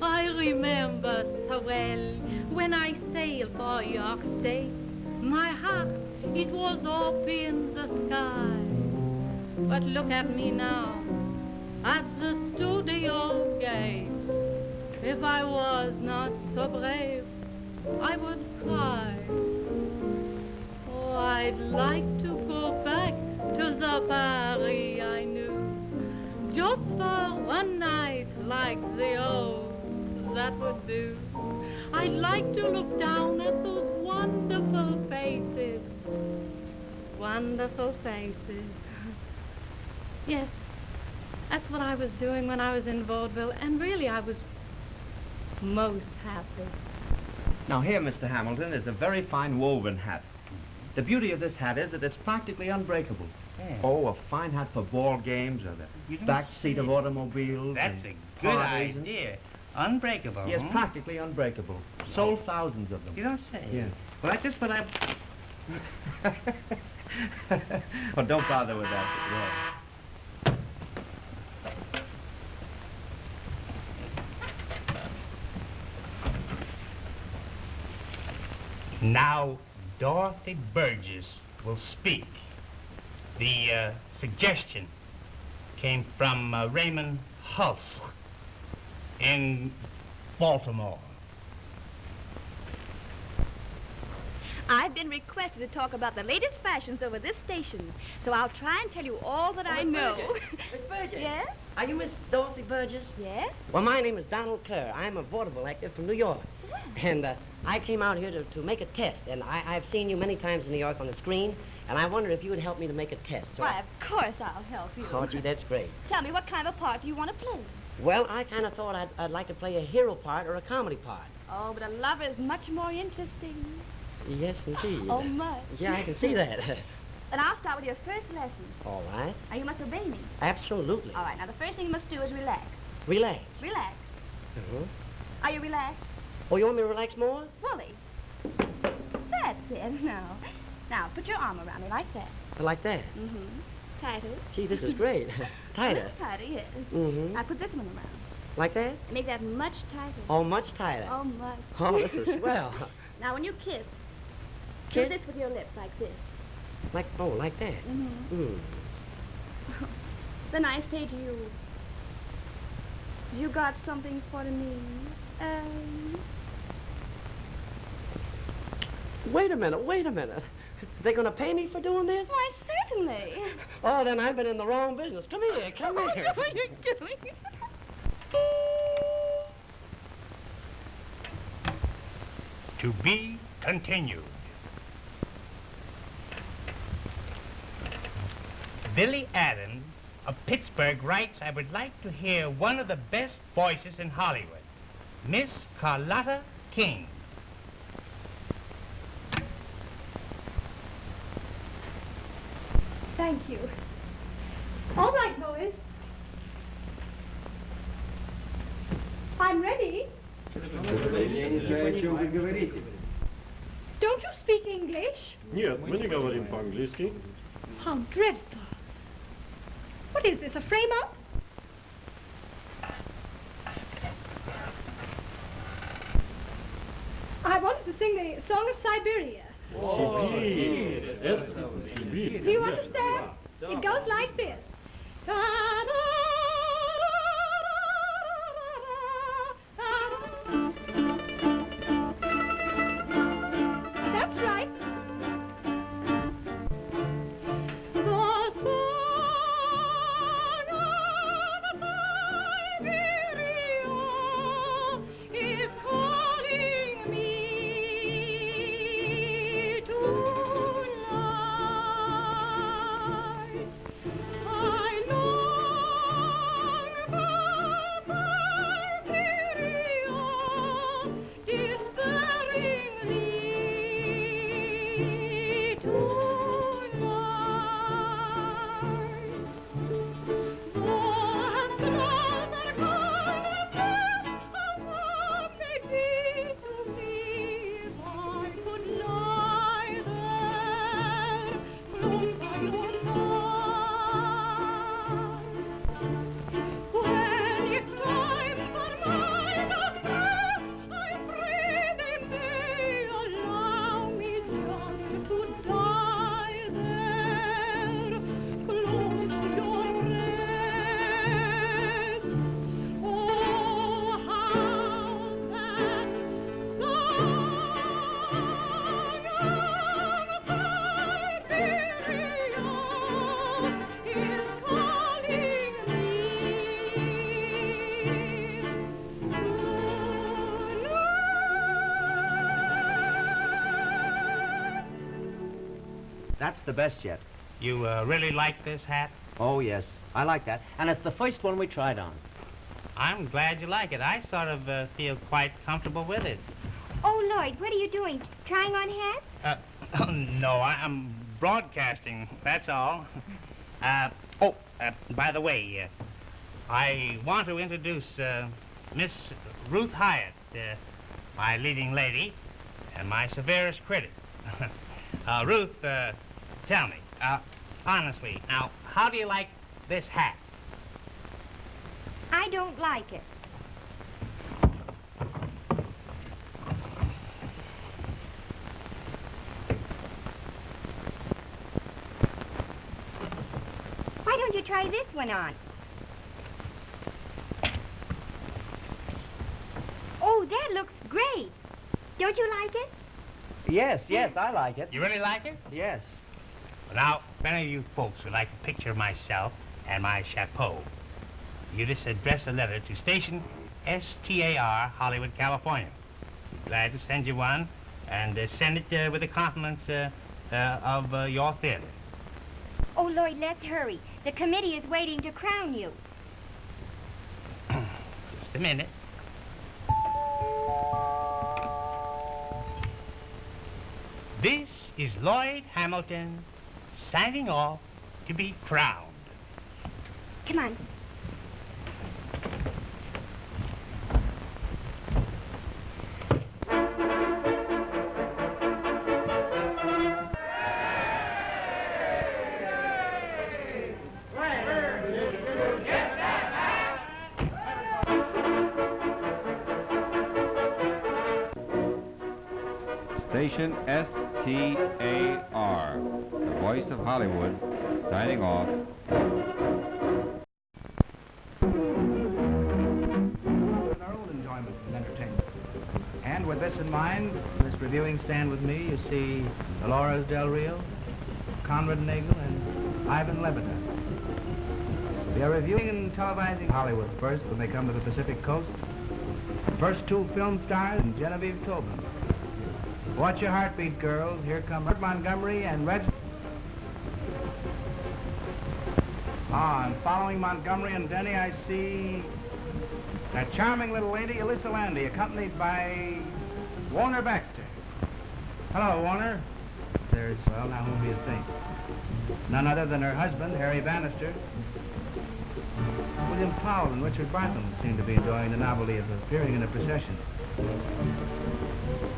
I remember so well when I sailed for York State. My heart, it was up in the sky. But look at me now, at the studio gates. If I was not so brave, I would cry. Oh, I'd like to go back to the Paris I knew, just for one night like the old, that would do. I'd like to look down at those wonderful faces, wonderful faces. Yes, That's what I was doing when I was in vaudeville, and really I was most happy. Now here, Mr. Hamilton, is a very fine woven hat. The beauty of this hat is that it's practically unbreakable. Yeah. Oh, a fine hat for ball games or the back seat of automobiles. That's and a good parties and- idea. Unbreakable. Yes, huh? practically unbreakable. Sold thousands of them. You don't say. Yeah. Well, that's just what I... Oh, don't bother with that. Yeah. Now, Dorothy Burgess will speak. The suggestion came from Raymond Hulse in Baltimore. I've been requested to talk about the latest fashions over this station, so I'll try and tell you all that I know. Miss Burgess. Yes? Are you Miss Dorothy Burgess? Yes? Well, my name is Donald Kerr. I'm a vaudeville actor from New York. And I came out here to make a test, and I've seen you many times in New York on the screen, and I wondered if you would help me to make a test. So Why, of course I'll help you. Oh, gee, that's great. Tell me, what kind of a part do you want to play? Well, I kind of thought I'd like to play a hero part or a comedy part. Oh, but a lover is much more interesting. Yes, indeed. Oh, much. Yeah, I can see that. And I'll start with your first lesson. All right. Now, you must obey me. Absolutely. All right, now the first thing you must do is relax. Relax. Relax. Uh-huh. Are you relaxed? Oh, you want me to relax more? Fully. That's it. Now, put your arm around me like that. Like that? Mm-hmm. Tighter. Gee, this is great. Tighter. Tighter, yes. Mm-hmm. Now, put this one around. Like that? Make that much tighter. Oh, much tighter. Oh, much. Oh, this is swell. Now, when you kiss, Kiss? do this with your lips like this. Like that? Mm-hmm. Mm. Then I say to you, you got something for me? Wait a minute. They're going to pay me for doing this? Why, certainly. Oh, then I've been in the wrong business. Come here. What are you doing? To be continued. Billy Adams of Pittsburgh writes, I would like to hear one of the best voices in Hollywood, Miss Carlotta King. Thank you. All right, boys. I'm ready. Don't you speak English? Нет, мы не говорим по-английски. How dreadful. What is this, a frame-up? I wanted to sing the Song of Siberia. Сибирь. Это Сибирь. Do you understand? It goes like this. That's right. The song of Siberia is calling me tonight. I long for Siberia, despairingly tonight. Though snows are gone, how warm they be to me if I could lie there close by your side. When it's time for my last breath, I pray they may allow me just to die there, close to your breast. Oh, how that That's the best yet. You really like this hat? Oh, yes. I like that. And it's the first one we tried on. I'm glad you like it. I sort of feel quite comfortable with it. Oh, Lloyd, what are you doing? Trying on hats? No, I'm broadcasting, that's all. By the way, I want to introduce Miss Ruth Hyatt, my leading lady and my severest critic. Ruth, tell me, honestly, now, how do you like this hat? I don't like it. Why don't you try this one on? Oh, that looks great. Don't you like it? Yes, I like it. You really like it? Yes. Well, now, if any of you folks would like a picture of myself and my chapeau, you just address a letter to station STAR, Hollywood, California. Be glad to send you one, and send it with the compliments of your theater. Oh, Lloyd, let's hurry. The committee is waiting to crown you. Just a minute. This is Lloyd Hamilton signing off to be crowned. Come on. Station STAR, the voice of Hollywood, signing off. Our own enjoyment and entertainment. And with this in mind, this reviewing stand with me, you see Dolores Del Rio, Conrad Nagel, and Ivan Lebedev. We are reviewing and televising Hollywood first when they come to the Pacific Coast. First two film stars and Genevieve Tobin. Watch your heartbeat, girls. Here come Montgomery and Reginald. And following Montgomery and Denny, I see that charming little lady, Alyssa Landy, accompanied by Warner Baxter. Hello, Warner. There's, well, now whom do you think? None other than her husband, Harry Bannister. William Powell and Richard Bartham seem to be enjoying the novelty of appearing in a procession.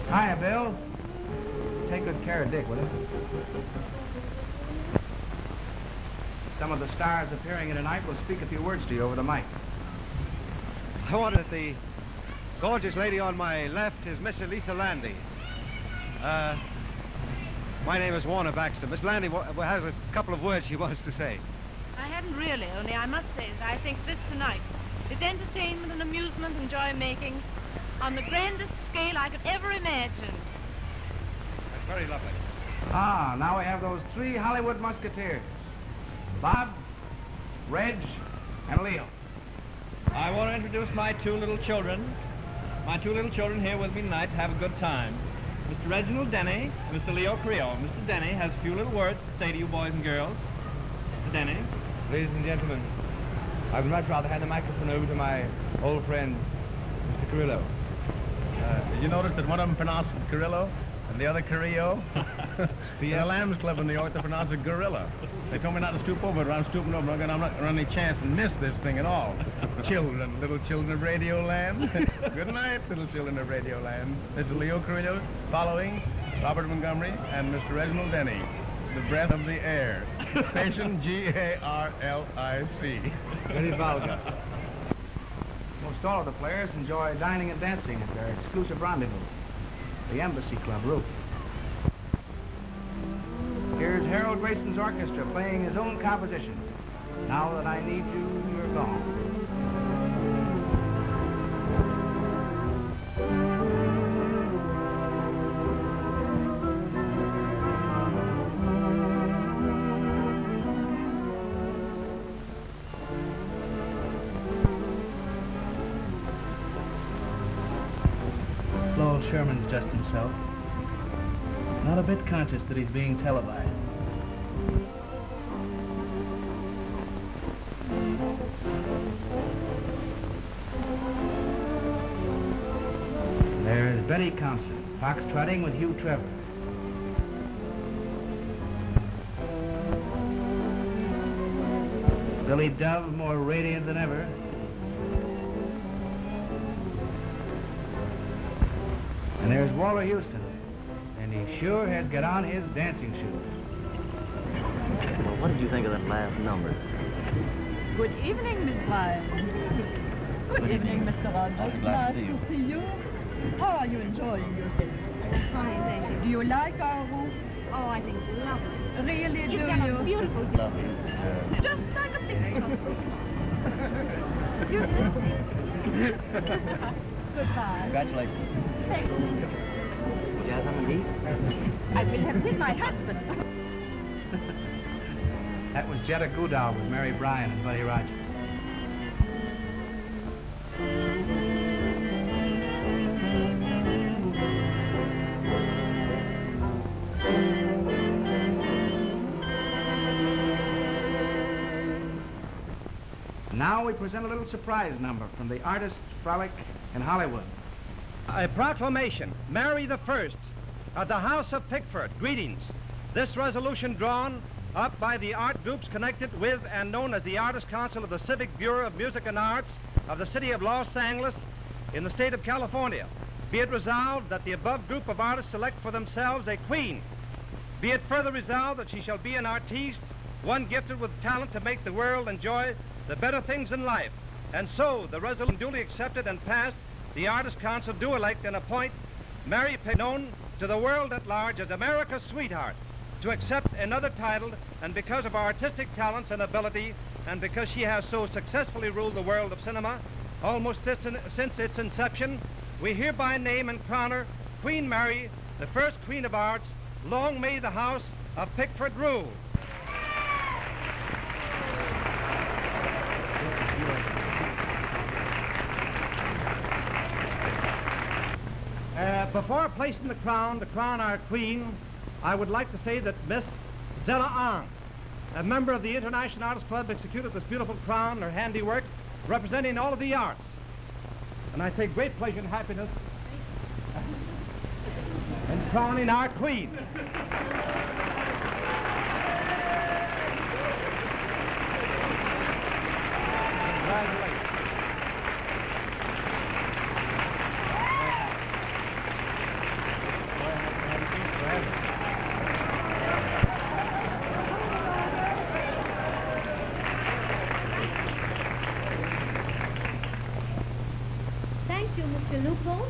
Hiya, Bill. Take good care of Dick, will you? Some of the stars appearing in tonight will speak a few words to you over the mic. I wonder if the gorgeous lady on my left is Miss Alyssa Landy. My name is Warner Baxter. Miss Landy has a couple of words she wants to say. I hadn't really, only I must say that I think this tonight is entertainment and amusement and joy-making on the grandest scale I could ever imagine. That's very lovely. Now we have those three Hollywood musketeers. Bob, Reg, and Leo. I want to introduce my two little children. My two little children here with me tonight to have a good time. Mr. Reginald Denny and Mr. Leo Creel. Mr. Denny has a few little words to say to you boys and girls. Mr. Denny. Ladies and gentlemen, I would much rather hand the microphone over to my old friend, Mr. Carrillo. Did you notice that one of them pronounced Carrillo and the other Carrillo? The Lambs Club in New York, they pronounce it gorilla. They told me not to stoop over, but I'm stooping over. I'm not going to run any chance and miss this thing at all. Children, little children of Radio Land. Good night, little children of Radio Land. This is Leo Carrillo, following Robert Montgomery and Mr. Reginald Denny. The breath of the air. Station GARLIC. Very vulgar. Most all of the players enjoy dining and dancing at their exclusive rendezvous, the Embassy Club roof. Here's Harold Grayson's orchestra playing his own composition. Now that I need you, you're gone. Lowell Sherman's just himself. Not a bit conscious that he's being televised. Betty Concert, foxtrotting with Hugh Trevor. Billy Dove, more radiant than ever. And there's Walter Houston, and he sure has got on his dancing shoes. Well, what did you think of that last number? Good evening, Miss Lyon. Good evening, Mr. Rogers. Glad to see you. Nice to see you. How are you enjoying yourself? Fine, thank you. Do you like our roof? Oh, I think it's lovely. Really, It's do got a you? beautiful Lovely. Just like a picture. Goodbye. Congratulations. Thank you. Would you have something to eat? I will have been my husband. That was Jetta Goodall with Mary Bryan and Buddy Rogers. Now we present a little surprise number from the Artist Frolic in Hollywood. A proclamation, Mary the First, of the House of Pickford. Greetings. This resolution drawn up by the art groups connected with and known as the Artist Council of the Civic Bureau of Music and Arts of the city of Los Angeles in the state of California. Be it resolved that the above group of artists select for themselves a queen. Be it further resolved that she shall be an artiste, one gifted with talent to make the world enjoy the better things in life. And so, the resolution duly accepted and passed, the Artist Council do elect and appoint Mary Pickford, known to the world at large as America's Sweetheart, to accept another title, and because of her artistic talents and ability, and because she has so successfully ruled the world of cinema almost since its inception, we hereby name and crown her Queen Mary, the first Queen of Arts. Long may the House of Pickford rule. Before placing the crown to crown our queen, I would like to say that Miss Zella Ang, a member of the International Artists Club, executed this beautiful crown, her handiwork, representing all of the arts. And I take great pleasure and happiness in crowning our queen. Congratulations. Thank you, Mr. Lupo.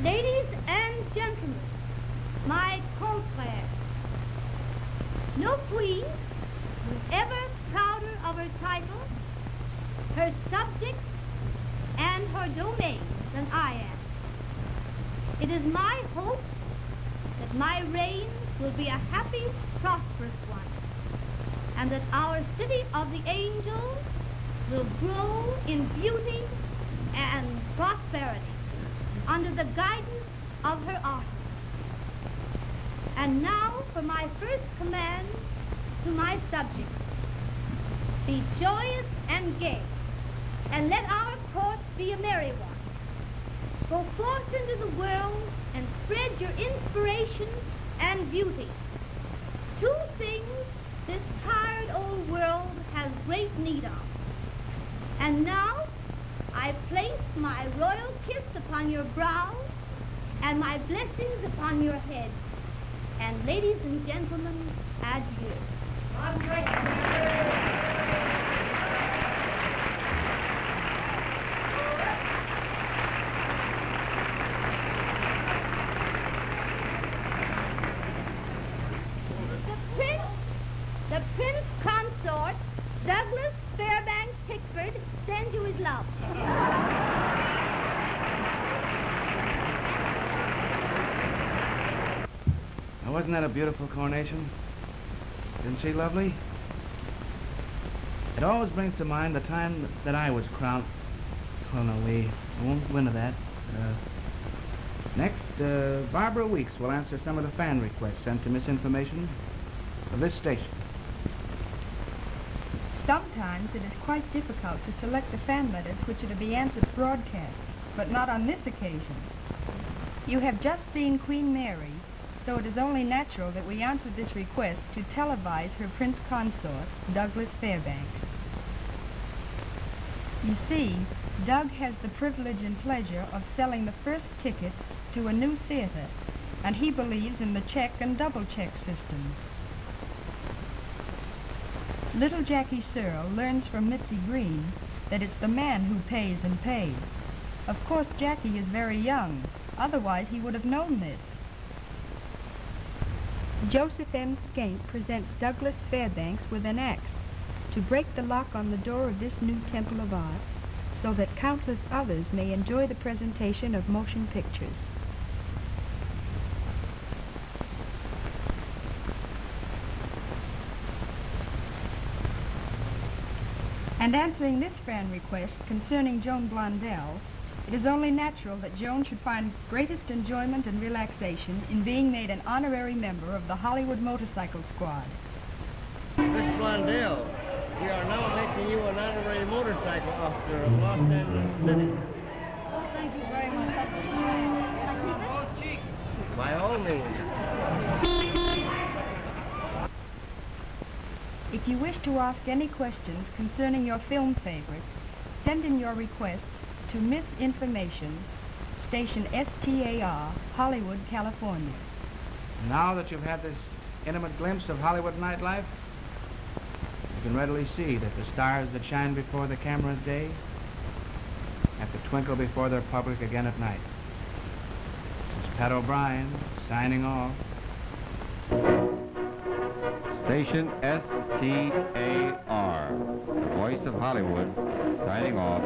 Ladies and gentlemen, my confrères, no queen was ever prouder of her title, her subjects, and her domain than I am. It is my hope that my reign will be a happy, prosperous one, and that our city of the angels will grow in beauty and prosperity under the guidance of her artists. And now for my first command to my subjects. Be joyous and gay, and let our court be a merry one. Go forth into the world and spread your inspiration and beauty. Two things this tired old world has great need of. And now I place my royal kiss upon your brow and my blessings upon your head. And ladies and gentlemen, adieu. The Prince Consort, Douglas Fairbanks Pickford, sends you his love. Now, wasn't that a beautiful coronation? Isn't she lovely? It always brings to mind the time that I was crowned. Well, no, we won't go into that. Next, Barbara Weeks will answer some of the fan requests sent to Misinformation of this station. Sometimes it is quite difficult to select the fan letters which are to be answered broadcast, but not on this occasion. You have just seen Queen Mary, so it is only natural that we answer this request to televise her prince consort, Douglas Fairbanks. You see, Doug has the privilege and pleasure of selling the first tickets to a new theater, and he believes in the check and double check system. Little Jackie Searle learns from Mitzi Green that it's the man who pays and pays. Of course, Jackie is very young, otherwise he would have known this. Joseph M. Skank presents Douglas Fairbanks with an axe to break the lock on the door of this new temple of art, so that countless others may enjoy the presentation of motion pictures. And answering this fan request concerning Joan Blondell, it is only natural that Joan should find greatest enjoyment and relaxation in being made an honorary member of the Hollywood Motorcycle Squad. Miss Blondell, we are now making you an honorary motorcycle officer of Los Angeles City. Oh, thank you very much. That's kind. By all means. If you wish to ask any questions concerning your film favorites, send in your requests to Miss Information, Station STAR, Hollywood, California. Now that you've had this intimate glimpse of Hollywood nightlife, you can readily see that the stars that shine before the camera at day have to twinkle before their public again at night. This is Pat O'Brien, signing off. Station STAR, the voice of Hollywood, signing off.